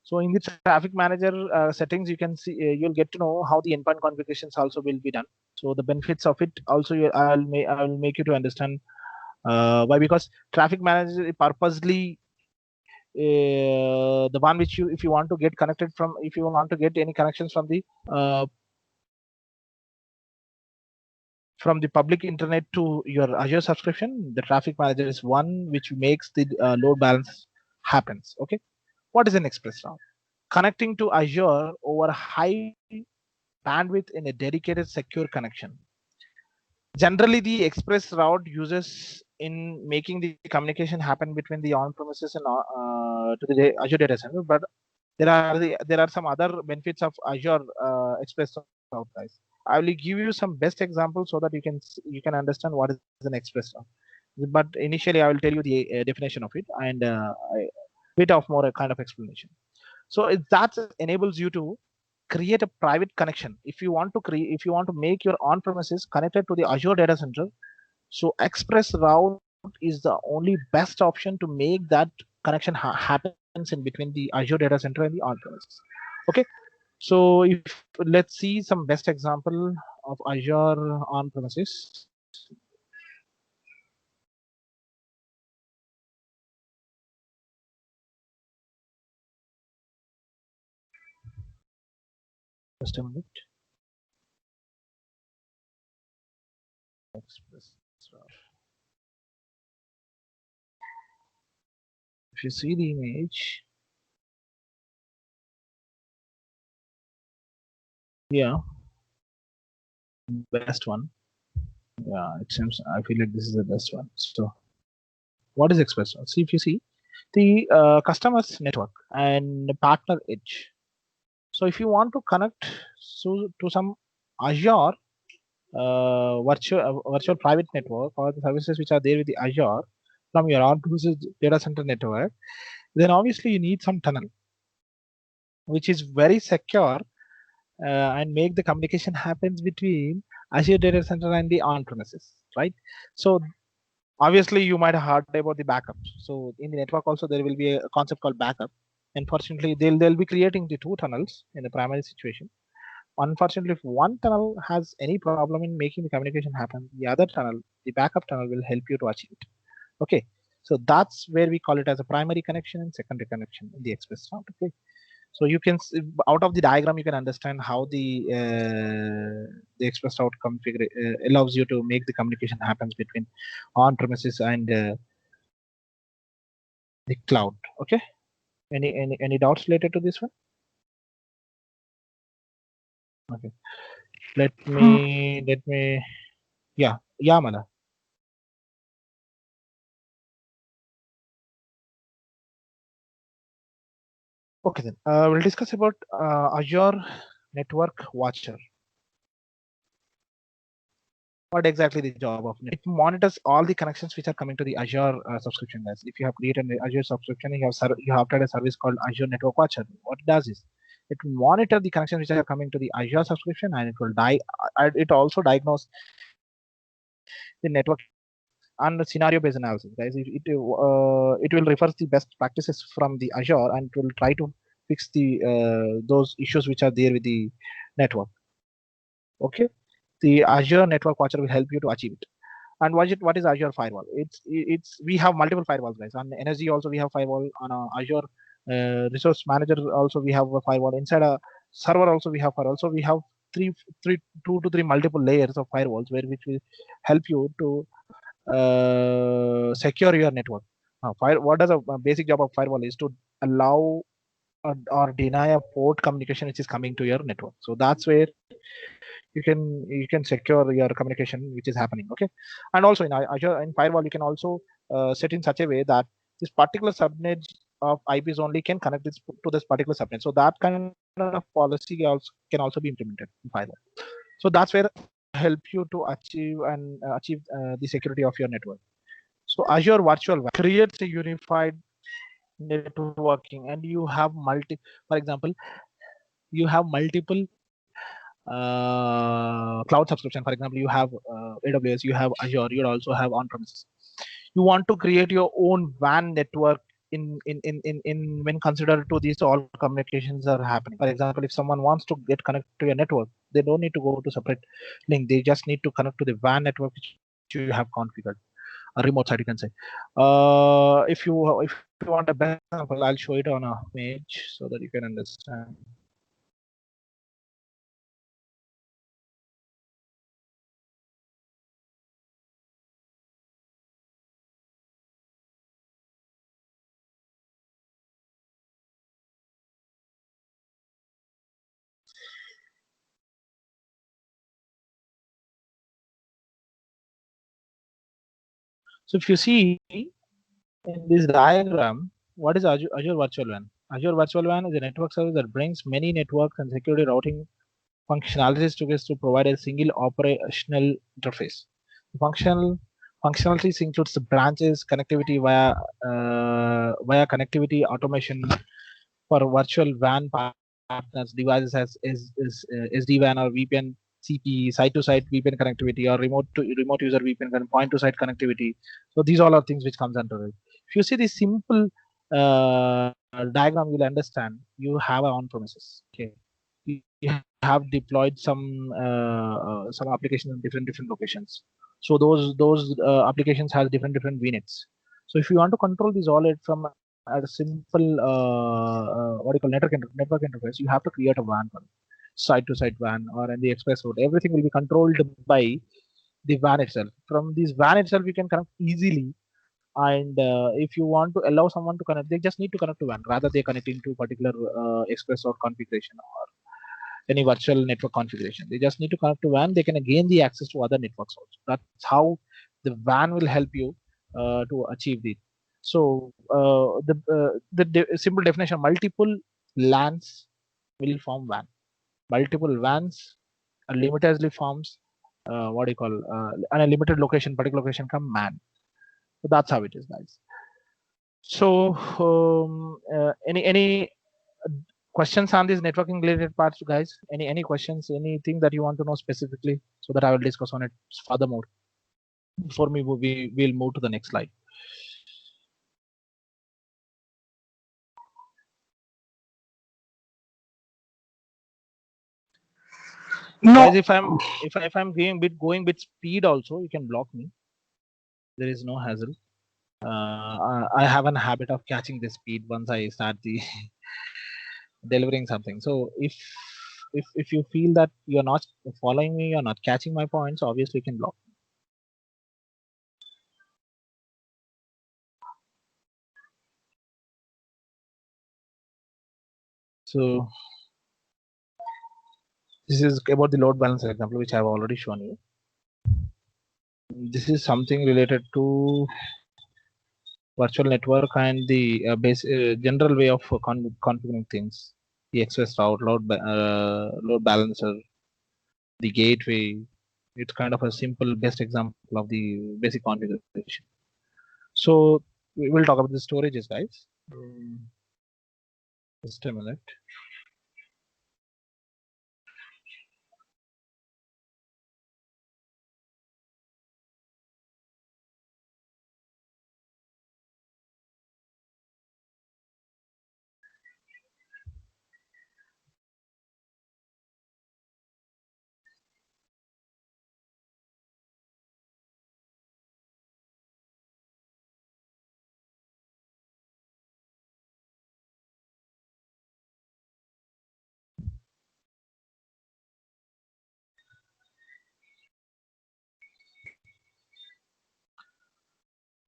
So in the traffic manager settings, you can see you'll get to know how the endpoint configurations also will be done. So the benefits of it also I'll make you to understand why, because traffic manager purposely the one which you, if you want to get connected from, if you want to get any connections from the public internet to your Azure subscription, the traffic manager is one which makes the load balance happens. Okay, what is an express route? Connecting to Azure over high bandwidth in a dedicated secure connection. Generally, the express route uses in making the communication happen between the on-premises and to the Azure data center, but there are some other benefits of Azure express route, guys. I will give you some best examples so that you can understand what is an express route. But initially, I will tell you the definition of it and a bit of more a kind of explanation. So that enables you to create a private connection. If you want to make your on premises connected to the Azure data center, so express route is the only best option to make that connection happens in between the Azure data center and the on premises. Okay, so if let's see some best example of Azure on premises. Just a minute. Express route. If you see the image, yeah, best one. Yeah, it seems I feel like this is the best one. So, what is Express? See, if you see the customers network and partner edge. So, if you want to connect to some Azure virtual private network or the services which are there with the Azure from your on-premises data center network, then obviously you need some tunnel, which is very secure and make the communication happens between Azure data center and the on-premises, right? So obviously you might have heard about the backup. So in the network also there will be a concept called backup. Unfortunately, they'll be creating the two tunnels in the primary situation. Unfortunately, if one tunnel has any problem in making the communication happen, the other tunnel, the backup tunnel, will help you to achieve it. Okay, so that's where we call it as a primary connection and secondary connection in the express route. Okay, so you can out of the diagram you can understand how the express route configure allows you to make the communication happens between on premises and the cloud. Okay, any doubts related to this one? Okay, let me yeah Mala. Okay, then we'll discuss about Azure Network Watcher. What exactly the job of it? It monitors all the connections which are coming to the Azure subscription, guys. If you have created an Azure subscription, you have started a service called Azure Network Watcher. What it does is it will monitor the connections which are coming to the Azure subscription, and it will it also diagnose the network and the scenario based analysis, guys. It will refer the best practices from the Azure, and it will try to fix the those issues which are there with the network. Okay, the Azure Network Watcher will help you to achieve it. And what is Azure Firewall? It's we have multiple firewalls, guys. On Energy also we have firewall. On Azure Resource Manager also we have a firewall. Inside a server also we have firewall. So we have two to three multiple layers of firewalls which will help you to secure your network. What does a basic job of firewall is to allow or deny a port communication which is coming to your network. So that's where you can secure your communication which is happening. Okay, and also in Azure in firewall you can also set in such a way that this particular subnet of IPs only can connect this to this particular subnet. So that kind of policy also can also be implemented in firewall. So that's where help you to achieve the security of your network. So Azure Virtual WAN creates a unified networking, and you have for example, you have multiple cloud subscription. For example, you have AWS, you have Azure, you also have on-premises. You want to create your own WAN network in when considered to these all communications are happening. For example, if someone wants to get connected to your network, they don't need to go to separate link. They just need to connect to the WAN network which you have configured. A remote site, you can say. If you want a better example, I'll show it on a page so that you can understand. So if you see in this diagram, what is Azure Virtual WAN? Azure Virtual WAN is a network service that brings many networks and security routing functionalities together to provide a single operational interface. Functionalities includes the branches, connectivity via connectivity automation for virtual WAN partners devices as SD-WAN or VPN CP, site-to-site VPN connectivity, or remote user VPN and point-to-site connectivity. So these all are things which comes under it. If you see this simple diagram, you'll understand. You have an on-premises. Okay, you have deployed some applications in different locations. So those applications has different VNets. So if you want to control these all it from a simple what do you call network interface, you have to create a WAN for it. Site-to-site WAN or in the express route. Everything will be controlled by the WAN itself. From this WAN itself, you can connect easily And if you want to allow someone to connect, they just need to connect to WAN rather they connecting to particular express route configuration or any virtual network configuration. They just need to connect to WAN. They can gain the access to other networks also. That's how the WAN will help you to achieve it. So the simple definition: multiple LANs will form WAN. Multiple WANs limitedly forms what do you call and a limited location, particular location come MAN. So that's how it is, guys. So any questions on these networking related parts, guys? Any questions? Anything that you want to know specifically, so that I will discuss on it furthermore. Before we will move to the next slide. No, Guys, if I'm going bit speed also, you can block me. There is no hassle. I have a habit of catching the speed once I start the delivering something. So if you feel that you're not following me, you're not catching my points, obviously you can block me. So this is about the load balancer example, which I've already shown you. This is something related to virtual network and the general way of configuring things. The express route, load balancer, the gateway. It's kind of a simple best example of the basic configuration. So we will talk about the storages, guys. Just a minute.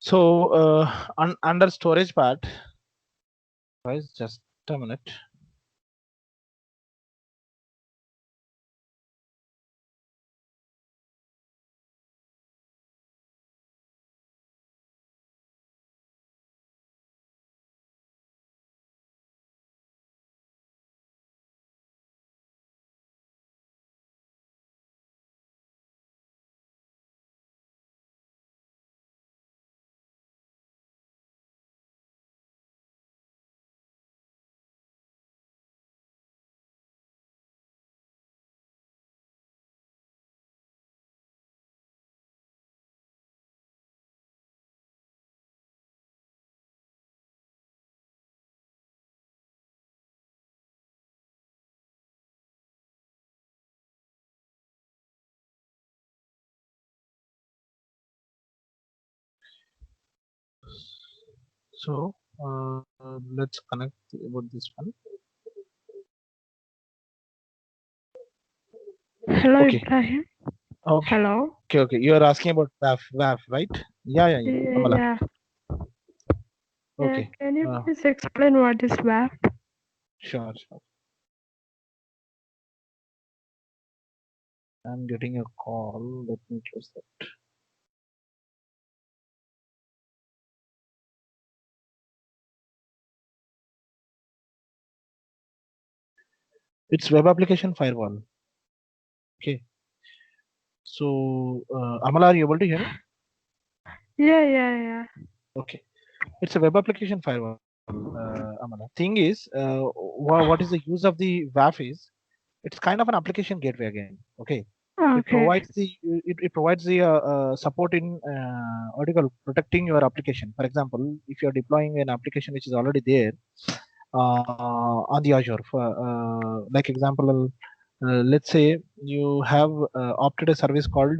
So under storage part, guys, just a minute. So let's connect about this one. Hello, Okay. Ibrahim. Okay. Hello. Okay. You are asking about WAF, right? Yeah. Amala. Yeah. Okay. Can you please explain what is WAF? Sure. I'm getting a call. Let me close that. It's web application firewall. Okay. So Amala, are you able to hear me? Yeah. Okay. It's a web application firewall. Amala. Thing is, what is the use of the WAF is, it's kind of an application gateway again. Okay. It Okay. provides the support in what do you call, protecting your application. For example, if you're deploying an application which is already there on the Azure, for like example, let's say you have opted a service called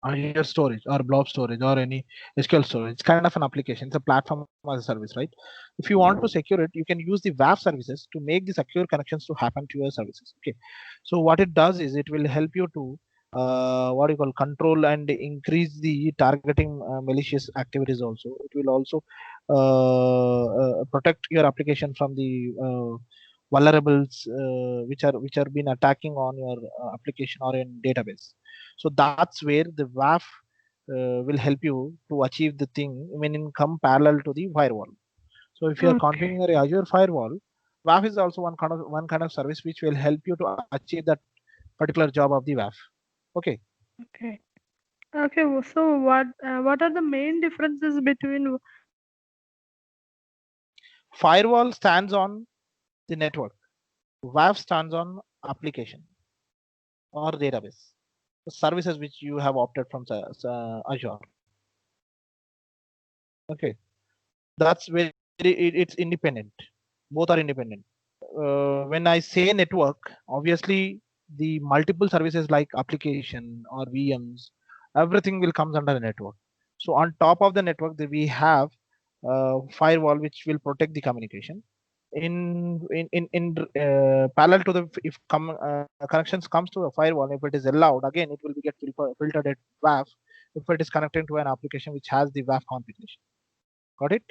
Azure storage or blob storage or any SQL storage. It's kind of an application. It's a platform as a service, right? If you want to secure it, you can use the WAF services to make the secure connections to happen to your services. Okay. So what it does is it will help you to what do you call, control and increase the targeting malicious activities. Also, it will also protect your application from the vulnerables which are been attacking on your application or in database. So that's where the WAF will help you to achieve the thing when in come parallel to the firewall. So if you are Okay. configuring your Azure firewall, WAF is also one kind of service which will help you to achieve that particular job of the WAF. Okay. Okay. Okay. So what are the main differences between? Firewall stands on the network. WAF stands on application or database. The services which you have opted from Azure. Okay. That's where it's independent. Both are independent. When I say network, obviously the multiple services like application or VMs, everything will comes under the network. So on top of the network, we have firewall which will protect the communication. In parallel to the, if connections comes to a firewall, if it is allowed, again it will be get filtered at WAF if it is connected to an application which has the WAF configuration. Got it?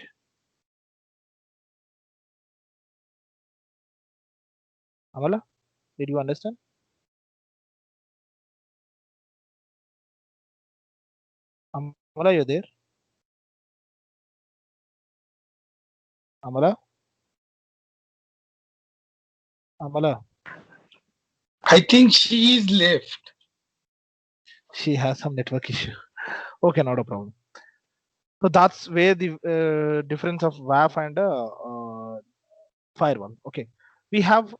Amala, did you understand? Amala, you there? Amala, Amala, I think she is left. she has some network issue. Okay, not a problem. So that's where the difference of WAF and firewall. Okay, we have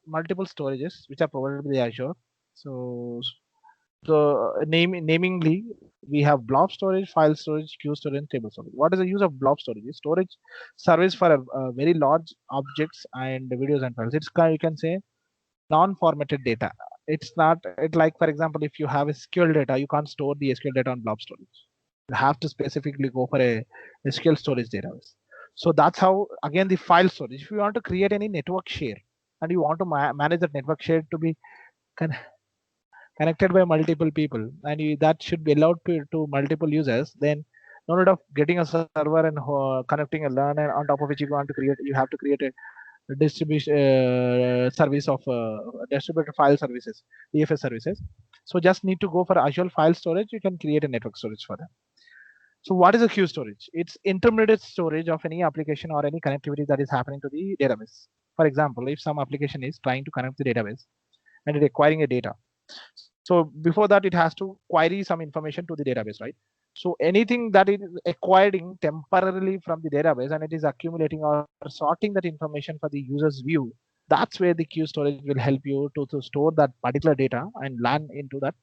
multiple storages which are provided by the Azure. So, namingly, we have blob storage, file storage, queue storage, and table storage. What is the use of blob storage? Storage service for a very large objects and videos and files. You can say non-formatted data. It's not it like, for example, if you have SQL data, you can't store the SQL data on blob storage. You have to specifically go for a SQL storage database. So that's how, again, the file storage. If you want to create any network share and you want to manage that network share to be con- connected by multiple people, and that should be allowed to multiple users, then no need of getting a server and connecting a LAN, and on top of which you want to create, you have to create a distribution service of distributed file services, DFS services. So just need to go for Azure file storage. You can create a network storage for them. So what is a queue storage? It's intermediate storage of any application or any connectivity that is happening to the database. For example, if some application is trying to connect to the database and it acquiring a data, so before that it has to query some information to the database, right? So anything that is acquiring temporarily from the database and it is accumulating or sorting that information for the user's view, that's where the queue storage will help you to store that particular data and land into that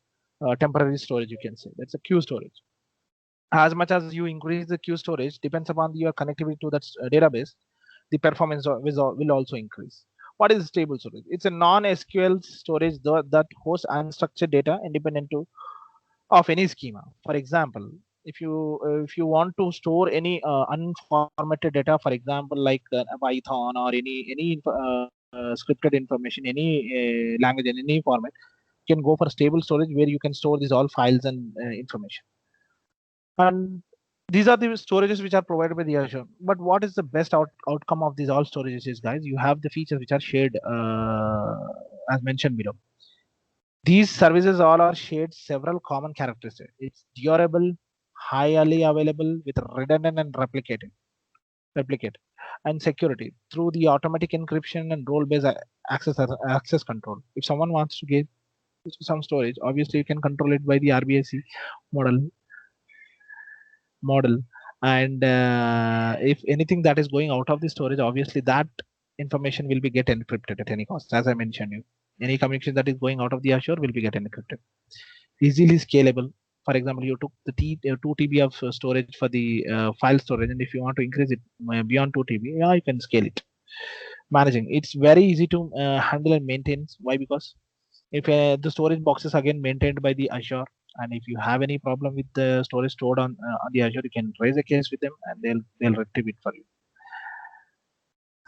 temporary storage, you can say. That's a queue storage. As much as you increase the queue storage, depends upon your connectivity to that database, the performance will also increase. What is stable storage? It's a non-SQL storage that hosts unstructured data independent of any schema. For example, if you want to store any unformatted data, for example, like Python or any scripted information, any language in any format, you can go for stable storage where you can store these all files and information. And these are the storages which are provided by the Azure. But what is the best outcome of these all storages is, guys, you have the features which are shared as mentioned below. These services all are shared several common characteristics. It's durable, highly available with redundant and replicate, and security through the automatic encryption and role-based access control. If someone wants to get some storage, obviously you can control it by the RBAC model, and if anything that is going out of the storage, obviously that information will be get encrypted at any cost. As I mentioned, you any communication that is going out of the Azure will be get encrypted. Easily scalable. For example, you took the 2 TB of storage for the file storage, and if you want to increase it beyond 2 TB, yeah, you can scale it. Managing, it's very easy to handle and maintain. Why? Because if the storage box is again maintained by the Azure, and if you have any problem with the storage stored on the Azure, you can raise a case with them and they'll retrieve it for you.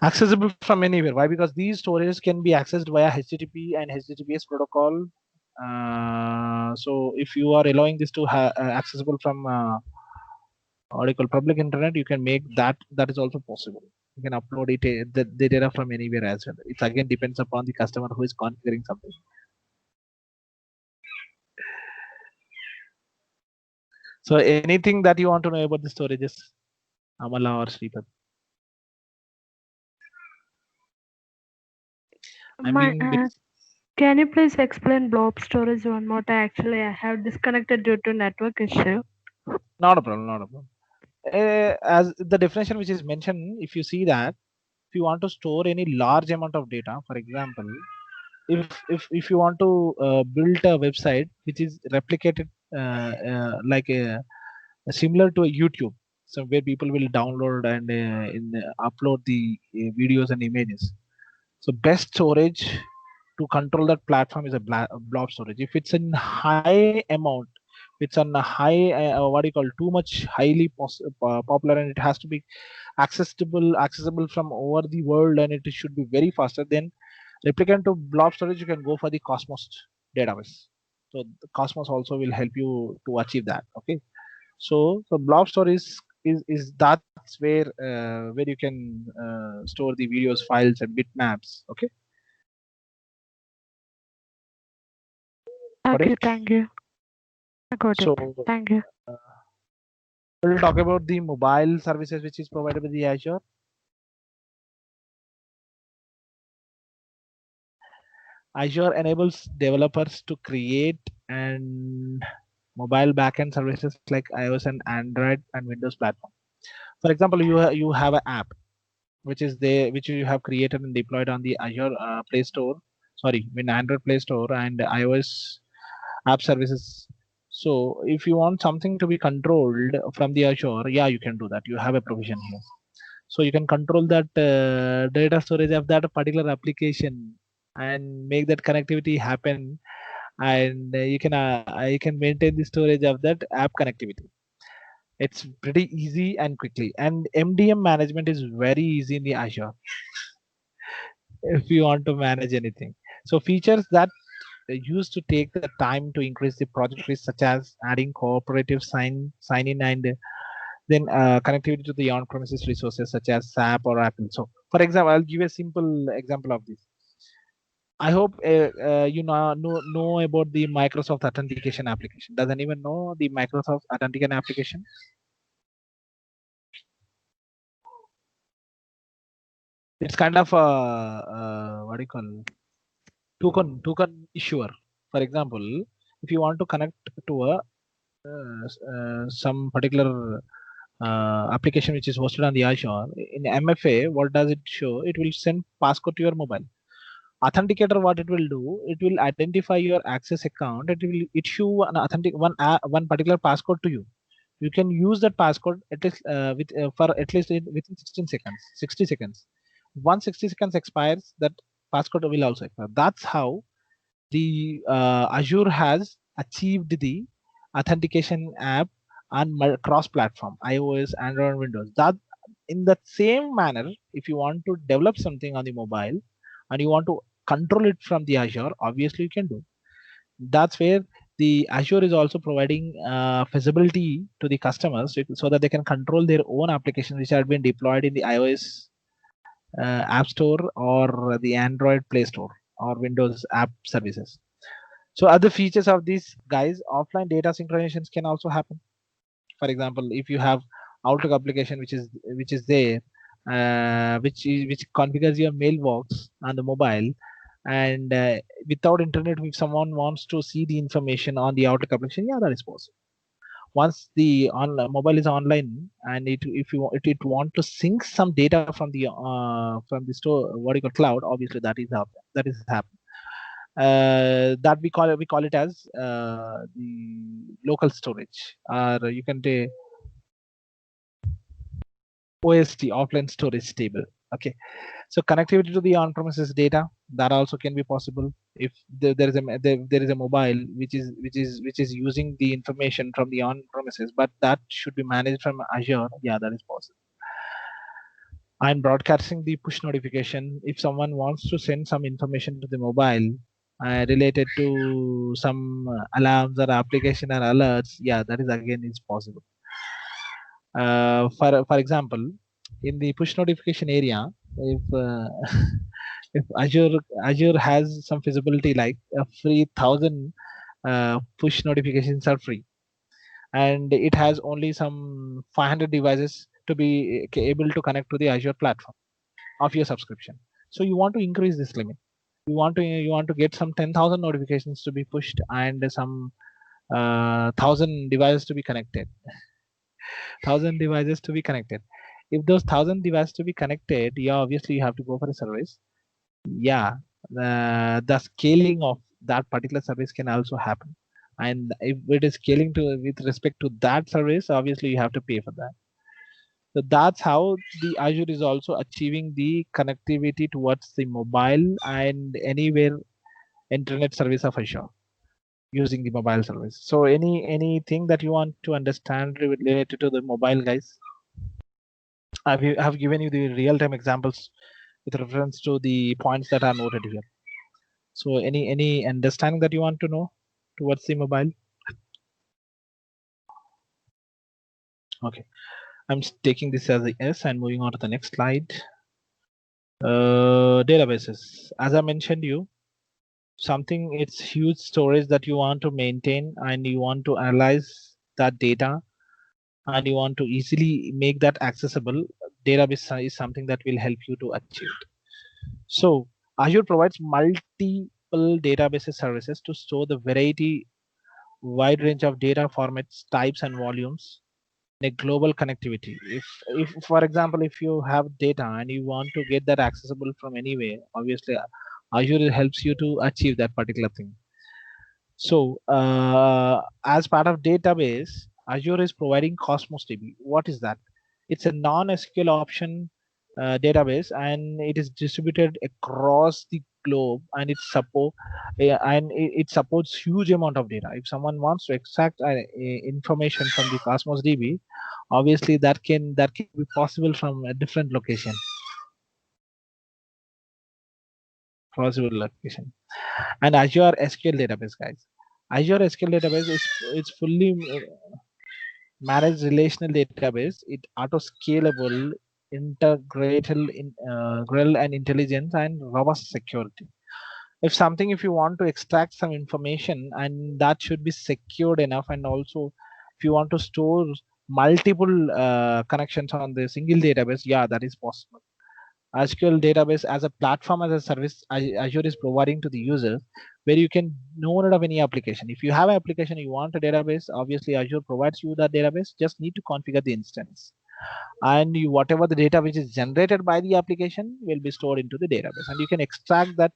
Accessible from anywhere. Why? Because these storages can be accessed via HTTP and HTTPS protocol So if you are allowing this to accessible from what do you call public internet, you can make that is also possible. You can upload it the data from anywhere as well. It again depends upon the customer who is configuring something. So anything that you want to know about the storages, Amala or Sripad? Can you please explain blob storage one more time? Actually, I have disconnected due to network issue. Not a problem. Not a problem. As the definition which is mentioned, if you see that, if you want to store any large amount of data, for example, if you want to build a website which is replicated like similar to a YouTube, so where people will download and upload the videos and images. So best storage to control that platform is a blob storage. If it's in high amount, it's on a high what do you call, too much highly popular, and it has to be accessible from over the world, and it should be very faster, then replicant to blob storage, you can go for the Cosmos database. So the Cosmos also will help you to achieve that. Okay, so blob storage is that's where you can store the videos, files, and bitmaps. Okay. Okay, thank you. I got it. Thank you. We'll talk about the mobile services which is provided by the Azure. Azure enables developers to create and mobile backend services like iOS and Android and Windows platform. For example, you have an app which is there, which you have created and deployed on the Azure Play Store. Sorry, in Android Play Store and iOS app services. So if you want something to be controlled from the Azure, yeah, you can do that. You have a provision here. So you can control that data storage of that particular application and make that connectivity happen, and you can maintain the storage of that app connectivity. It's pretty easy and quickly, and MDM management is very easy in the Azure if you want to manage anything. So features that used to take the time to increase the project risk, such as adding cooperative sign in, and then connectivity to the on-premises resources such as SAP or Apple. So for example, I'll give a simple example of this. I hope you know about the Microsoft authentication application. Does anyone know the Microsoft authentication application? It's kind of a what do you call, token issuer. For example, if you want to connect to a some particular application which is hosted on the Azure, in MFA, what does it show? It will send passcode to your mobile. Authenticator, what it will do, it will identify your access account. It will issue one particular passcode to you. You can use that passcode at least for at least within 60 seconds. Once 60 seconds expires, that passcode will also expire. That's how the Azure has achieved the authentication app on cross-platform, iOS, Android, and Windows. That in that same manner, if you want to develop something on the mobile and you want to control it from the Azure, obviously you can do. That's where the Azure is also providing feasibility to the customers so that they can control their own applications which have been deployed in the iOS App Store or the Android Play Store or Windows app services. So other features of these guys, offline data synchronizations can also happen. For example, if you have Outlook application which is there, which configures your mailbox on the mobile, and without internet, if someone wants to see the information on the Outlook application, yeah, that is possible. Once the mobile is online and it want to sync some data from the store, what you call cloud, obviously that is happening. That we call it as the local storage, or you can take OST, offline storage table. Okay, so connectivity to the on-premises data, that also can be possible if there is a mobile which is using the information from the on-premises, but that should be managed from Azure. Yeah, that is possible. I'm broadcasting the push notification. If someone wants to send some information to the mobile, related to some alarms or application or alerts, yeah, that is again is possible. For example, in the push notification area, if if Azure has some feasibility like a free 1,000 push notifications are free, and it has only some 500 devices to be able to connect to the Azure platform of your subscription. So you want to increase this limit. You want to get some 10,000 notifications to be pushed and some 1,000 devices to be connected. 1,000 devices to be connected. If those 1,000 devices to be connected, yeah, obviously you have to go for a service. Yeah, the scaling of that particular service can also happen, and if it is scaling to with respect to that service, obviously you have to pay for that. So that's how the Azure is also achieving the connectivity towards the mobile and anywhere internet service of Azure using the mobile service. So anything that you want to understand related to the mobile, guys? Have given you the real-time examples with reference to the points that are noted here. So any understanding that you want to know towards the mobile? Okay, I'm taking this as a yes and moving on to the next slide. Databases, as I mentioned you, something, it's huge storage that you want to maintain and you want to analyze that data and you want to easily make that accessible. Database is something that will help you to achieve it. So Azure provides multiple databases services to store the wide range of data formats, types, and volumes in a global connectivity. If for example, if you have data and you want to get that accessible from anywhere, obviously Azure helps you to achieve that particular thing. So as part of database, Azure is providing Cosmos DB. What is that? It's a non-SQL option database, and it is distributed across the globe, and it supports huge amount of data. If someone wants to extract information from the Cosmos DB, obviously that can be possible from a different location. And Azure SQL database, guys. Azure SQL database is it's fully managed relational database. It auto scalable, integratable, and intelligence and robust security. If you want to extract some information, and that should be secured enough, and also if you want to store multiple connections on the single database, yeah, that is possible. SQL database as a platform as a service Azure is providing to the users, where you can no need of any application. If you have an application, you want a database, obviously Azure provides you that database. Just need to configure the instance, and whatever the data which is generated by the application will be stored into the database, and you can extract that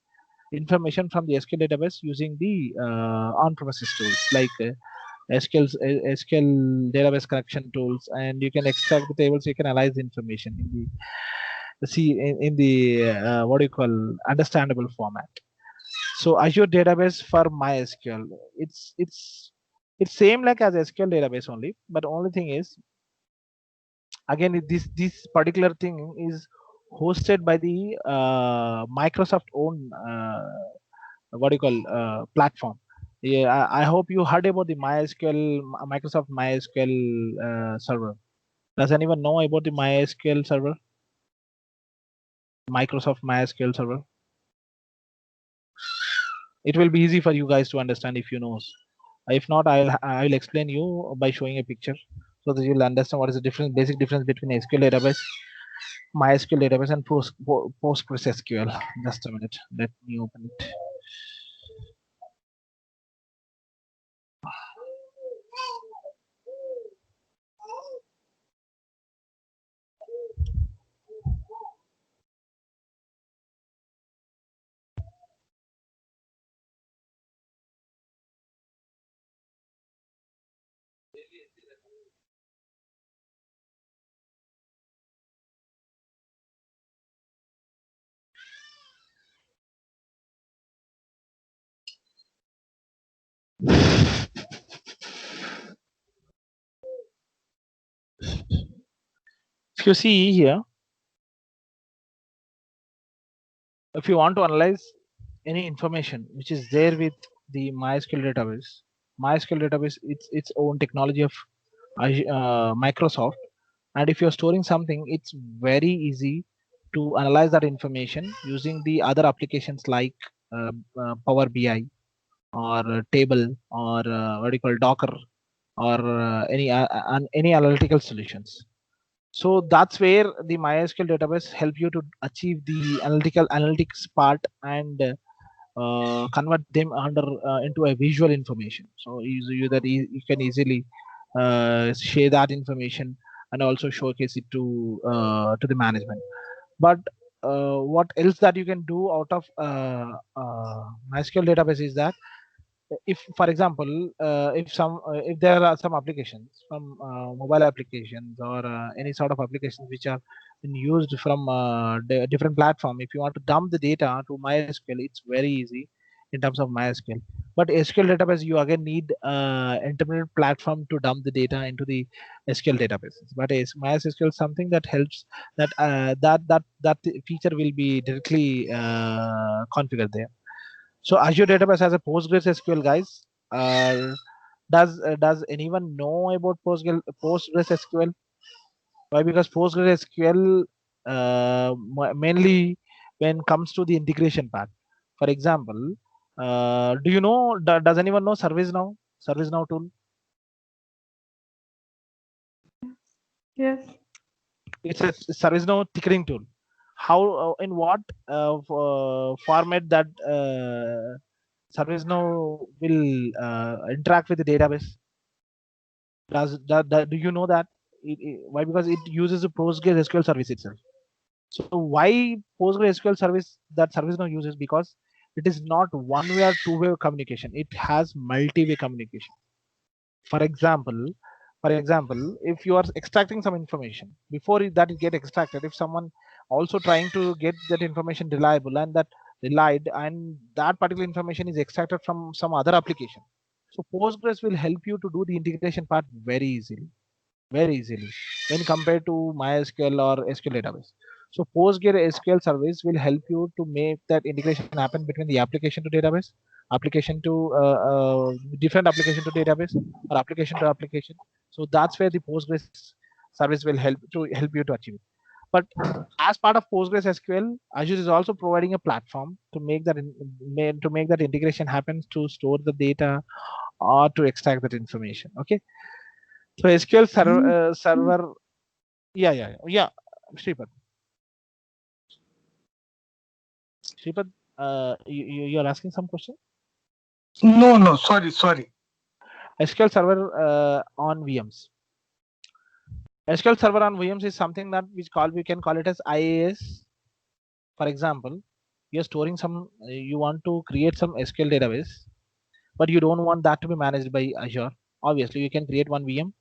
information from the SQL database using the on-premises tools like SQL database connection tools, and you can extract the tables. You can analyze the information in the in the what do you call understandable format. So Azure database for MySQL, it's same like as SQL database only, but only thing is, again, this particular thing is hosted by the Microsoft own what do you call platform. Yeah, I hope you heard about the Microsoft MySQL server. Does anyone know about the MySQL server? Microsoft MySQL server. It will be easy for you guys to understand if you know. If not, I'll explain you by showing a picture so that you'll understand what is the basic difference between SQL database, MySQL database, and PostgreSQL. Just a minute, let me open it. If you see here, if you want to analyze any information which is there with the MySQL database. MySQL database, it's its own technology of Microsoft, and if you're storing something, it's very easy to analyze that information using the other applications like Power BI or Table or what do you call Docker or any analytical solutions. So that's where the MySQL database help you to achieve the analytical analytics part and convert them under into a visual information. So you can easily share that information and also showcase it to the management. But what else that you can do out of MySQL database is that if for example if there are some applications from mobile applications or any sort of applications which are been used from different platform, if you want to dump the data to MySQL, it's very easy in terms of MySQL. But SQL database, you again need intermediate platform to dump the data into the SQL databases. But is MySQL is something that helps that feature will be directly configured there. So Azure Database has a PostgreSQL, guys. Does anyone know about PostgreSQL? Why? Because PostgreSQL mainly when comes to the integration part. For example, do you know? Does anyone know ServiceNow? ServiceNow tool. Yes. It's a ServiceNow ticketing tool. How in what format that ServiceNow will interact with the database? Do you know that? Why? Because it uses a PostgreSQL service itself. So why PostgreSQL service that ServiceNow uses? Because it is not one-way or two-way communication. It has multi-way communication. For example, if you are extracting some information, before that it get extracted, if someone also trying to get that information reliable and that relied and that particular information is extracted from some other application, so Postgres will help you to do the integration part very easily when compared to MySQL or SQL database. So PostgreSQL service will help you to make that integration happen between the application to database, application to different application to database, or application to application. So that's where the Postgres service will help you to achieve it. But as part of PostgreSQL, Azure is also providing a platform to make that integration happen to store the data or to extract that information. Okay, so SQL server, yeah. Shripad, Shripad, you're asking some question. No, sorry. SQL server on VMs. SQL server on VMs is something that we can call it as IaaS. For example, you're storing some, you want to create some SQL database, but you don't want that to be managed by Azure. Obviously, you can create one VM.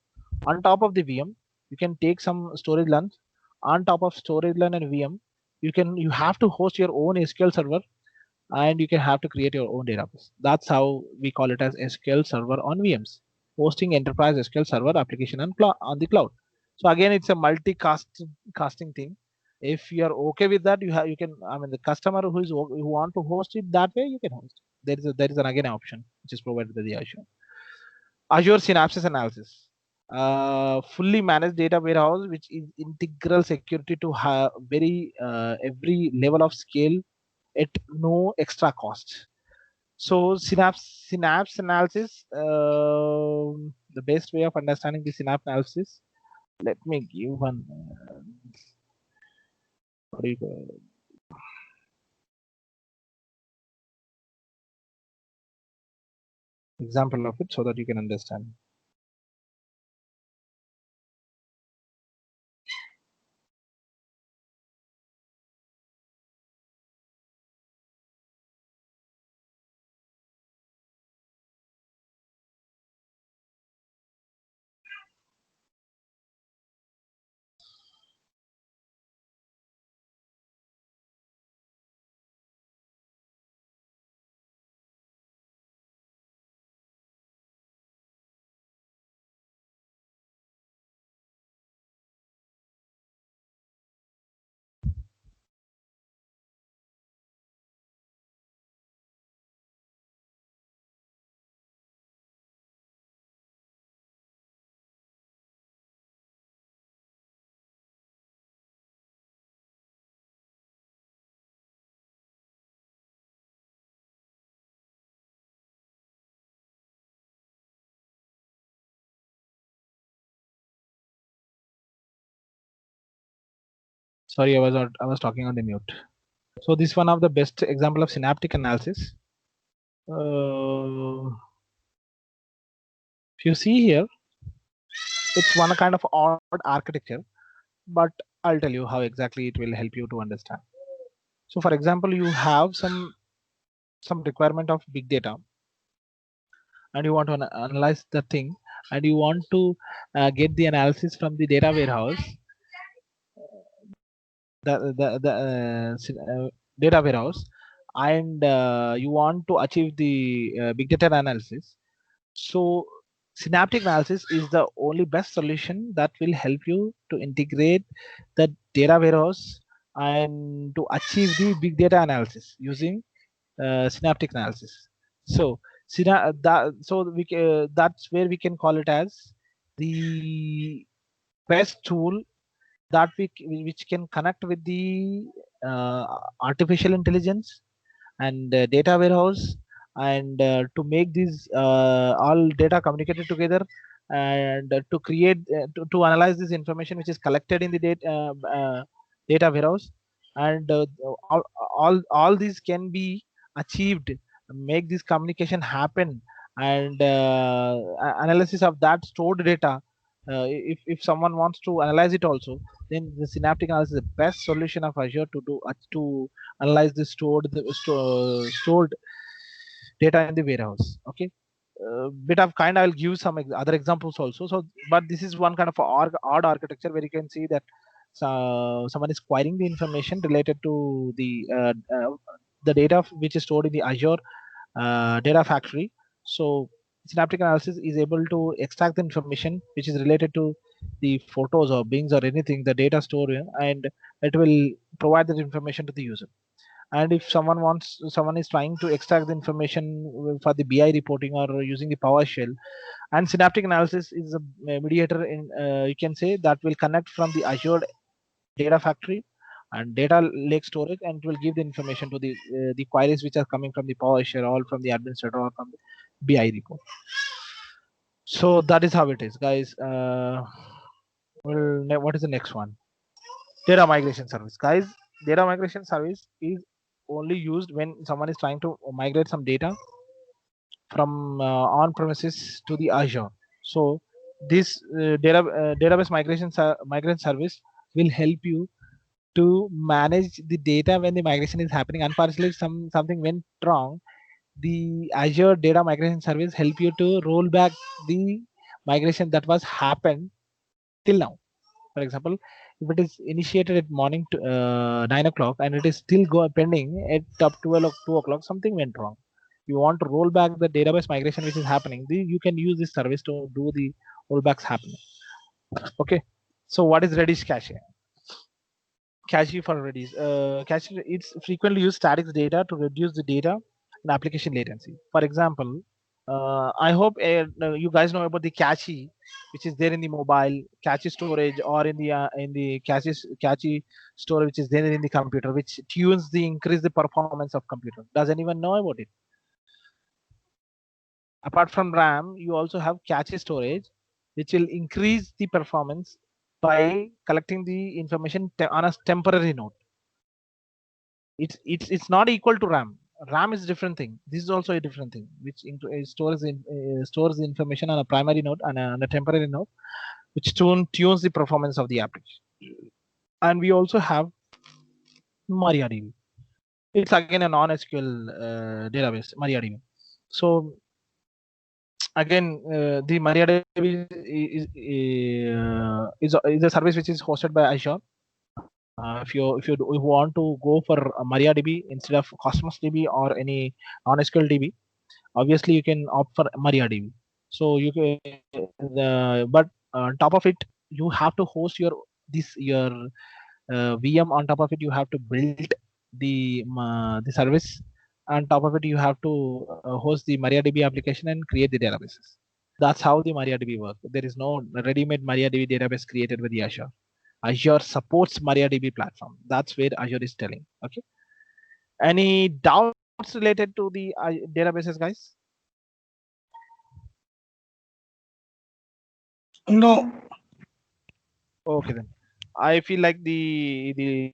On top of the VM, you can take some storage LAN. On top of storage LAN and VM, you have to host your own SQL server, and you can have to create your own database. That's how we call it as SQL server on VMs, hosting enterprise SQL server application on the cloud. So again, it's a casting thing. If you are okay with that, you can, I mean, the customer who want to host it that way, you can host. There is an again option which is provided by the Azure Synapse Analysis. Fully managed data warehouse, which is integral security to have very every level of scale at no extra cost. So synapse analysis, the best way of understanding the synapse analysis. Let me give one what do you call it? Example of it so that you can understand. Sorry, I was talking on the mute. So this is one of the best example of synaptic analysis. If you see here, it's one kind of odd architecture, but I'll tell you how exactly it will help you to understand. So for example, you have some requirement of big data, and you want to analyze the thing, and you want to get the analysis from the data warehouse, data warehouse, and you want to achieve the big data analysis. So synaptic analysis is the only best solution that will help you to integrate the data warehouse and to achieve the big data analysis using synaptic analysis. So that's where we can call it as the best tool that which can connect with the uh, artificial intelligence and data warehouse, and to make these all data communicated together, and to create to analyze this information which is collected in the data warehouse, and all, all these can be achieved, make this communication happen, and analysis of that stored data. If someone wants to analyze it also, then the synaptic analysis is the best solution of Azure to do to analyze the stored data in the warehouse. Okay, bit of kind I'll give some other examples also. So but this is one kind of odd architecture where you can see that someone is querying the information related to the data which is stored in the Azure data factory. So synaptic analysis is able to extract the information which is related to the photos or bings or anything, the data stored in, and it will provide that information to the user. And if someone is trying to extract the information for the BI reporting or using the PowerShell, and synaptic analysis is a mediator in you can say that will connect from the Azure data factory and data lake storage, and it will give the information to the queries which are coming from the PowerShell or from the administrator or from the BI report. So that is how it is, guys. What is the next one? Data migration service, guys. Data migration service is only used when someone is trying to migrate some data from on premises to the Azure. So this database migration service will help you to manage the data when the migration is happening. Unfortunately, if something went wrong, the Azure data migration service help you to roll back the migration that was happened till now. For example, if it is initiated at morning to, 9 o'clock and it is still pending at up 2 o'clock, something went wrong. You want to roll back the database migration which is happening, you can use this service to do the rollbacks happening. Okay, so what is Redis cache? Cache for Redis. Cache, it's frequently used static data to reduce the data and application latency. For example, I hope you guys know about the cache, which is there in the mobile cache storage, or in the cache storage which is there in the computer, which tunes the increase the performance of computer. Does anyone know about it? Apart from RAM, you also have cache storage, which will increase the performance by collecting the information on a temporary node. It's not equal to RAM. RAM is a different thing. This is also a different thing, which stores the information on a primary node and a temporary node, which tunes the performance of the application. And we also have MariaDB. It's again a non-SQL database, MariaDB. So again, the MariaDB is a service which is hosted by Azure. If you want to go for MariaDB instead of Cosmos DB or any non-SQL DB, obviously you can opt for MariaDB. So you can, but on top of it, you have to host your VM. On top of it, you have to build the service. On top of it, you have to host the MariaDB application and create the databases. That's how the MariaDB works. There is no ready-made MariaDB database created with the Azure. Azure supports MariaDB platform. That's where Azure is telling. Okay. Any doubts related to the databases, guys? No. Okay then. I feel like the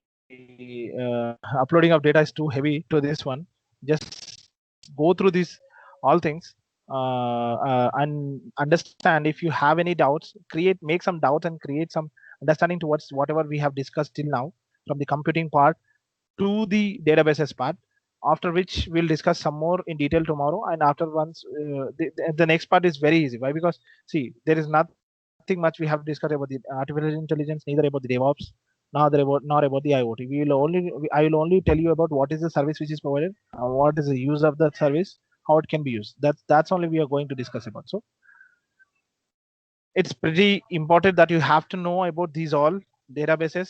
uploading of data is too heavy to this one. Just go through these all things and understand. If you have any doubts, make some doubts and create some understanding towards whatever we have discussed till now, from the computing part to the databases part. After which we'll discuss some more in detail tomorrow. And after once the next part is very easy. Why? Because see, there is nothing much we have discussed about the artificial intelligence, neither about the DevOps, nor about the IoT. I will only tell you about what is the service which is provided, what is the use of the service, how it can be used. That's only we are going to discuss about. So it's pretty important that you have to know about these all databases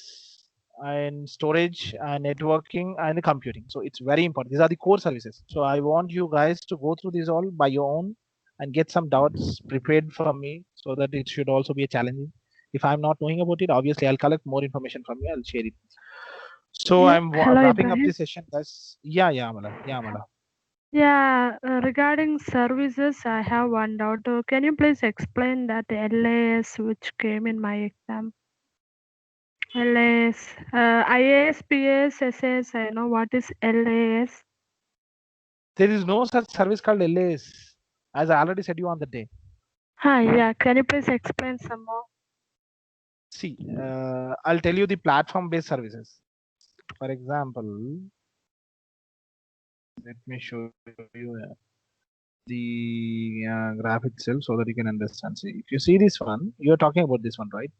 and storage and networking and computing. So it's very important. These are the core services. So I want you guys to go through these all by your own and get some doubts prepared from me, so that it should also be a challenging. If I'm not knowing about it, obviously I'll collect more information from you. I'll share it. So Yeah, I'm hello, wrapping up Ibrahim. this session, guys. Yeah, Amala. Yeah, Amala. Yeah, regarding services, I have one doubt. Can you please explain that LAS which came in my exam? LAS, IAS, PAS, SAS, I know what is LAS. There is no such service called LAS, as I already said you on the day. Yeah, can you please explain some more? See, I'll tell you the platform-based services. For example, let me show you the graph itself so that you can understand. See, if you see this one, you're talking about this one, right?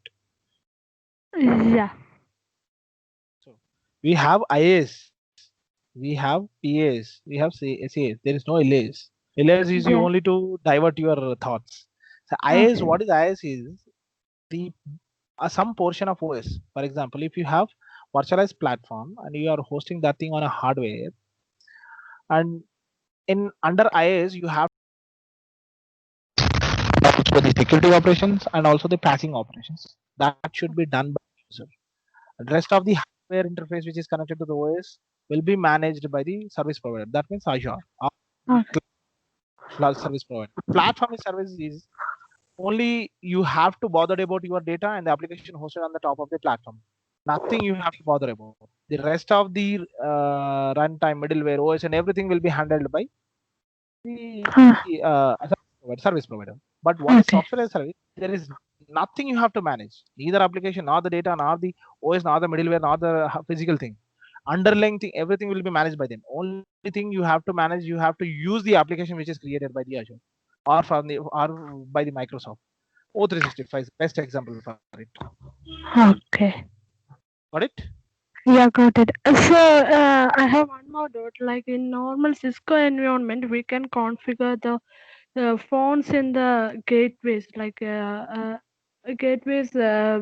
Yeah. So we have IAS, we have PAs, we have SAS. There is no LAs. LAs is you Yeah. only to divert your thoughts. So Okay. IAS, what is IAS is the some portion of OS. For example, if you have virtualized platform and you are hosting that thing on a hardware, and in under IAS you have the security operations and also the patching operations. That should be done by the user. The rest of the hardware interface which is connected to the OS will be managed by the service provider. That means Azure or Okay. cloud service provider. Platform service is only you have to bother about your data and the application hosted on the top of the platform. Nothing you have to bother about. The rest of the runtime, middleware, OS, and everything will be handled by the service provider. But what is Okay. software as a service? There is nothing you have to manage. Neither application, nor the data, nor the OS, nor the middleware, nor the physical thing. Underlying thing, everything will be managed by them. Only thing you have to manage, you have to use the application which is created by the Azure or by the Microsoft. O365 is the best example for it. Okay. Got it? Yeah, got it. So, I have one more doubt. Like in normal Cisco environment, we can configure the fonts in the gateways. Like gateways,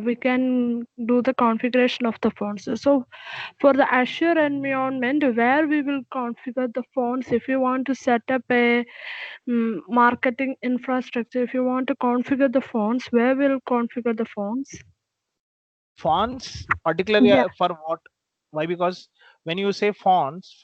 we can do the configuration of the fonts. So, for the Azure environment, where we will configure the fonts, if you want to set up a marketing infrastructure, if you want to configure the fonts, where will configure the fonts? Fonts, particularly Yeah. for what? Why? Because when you say fonts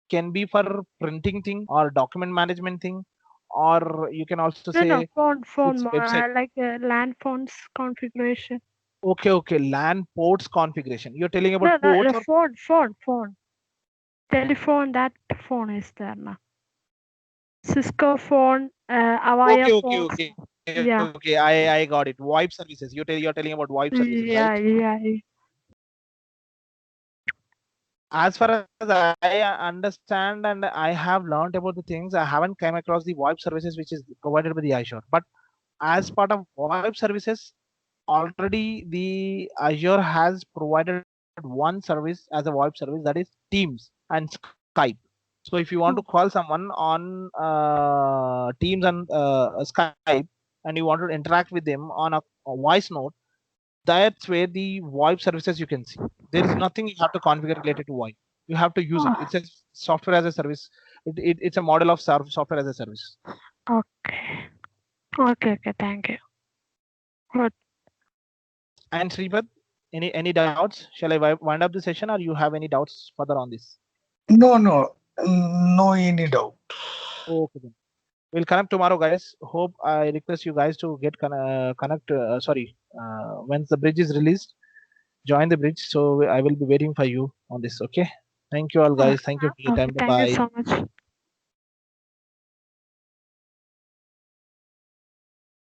can be for printing thing or document management thing, or you can also No, no, say phone, it's website. like LAN phones configuration. Okay, LAN ports configuration. You're telling about No, ports the or phone. Telephone, that phone is there now. Cisco phone, Avaya phones. Yeah, okay. I got it. VoIP services. You're telling about VoIP services, right? yeah. As far as I understand and I have learned about the things, I haven't come across the VoIP services which is provided by the Azure. But as part of VoIP services, already the Azure has provided one service as a VoIP service, that is Teams and Skype. So if you want to call someone on Teams and Skype and you want to interact with them on a voice note, that's where the VoIP services you can see. There is nothing you have to configure related to VoIP. You have to use it. It's a software as a service. It's a model of software as a service. Okay, thank you. Good. And Sripad, any doubts? Shall I wind up the session, or you have any doubts further on this? No any doubt. Okay, then we'll connect tomorrow, guys. Hope I request you guys to get connect. Once the bridge is released, join the bridge. So I will be waiting for you on this. Okay. Thank you all, guys. Thank you for your Okay, time. thank you Bye bye. so much.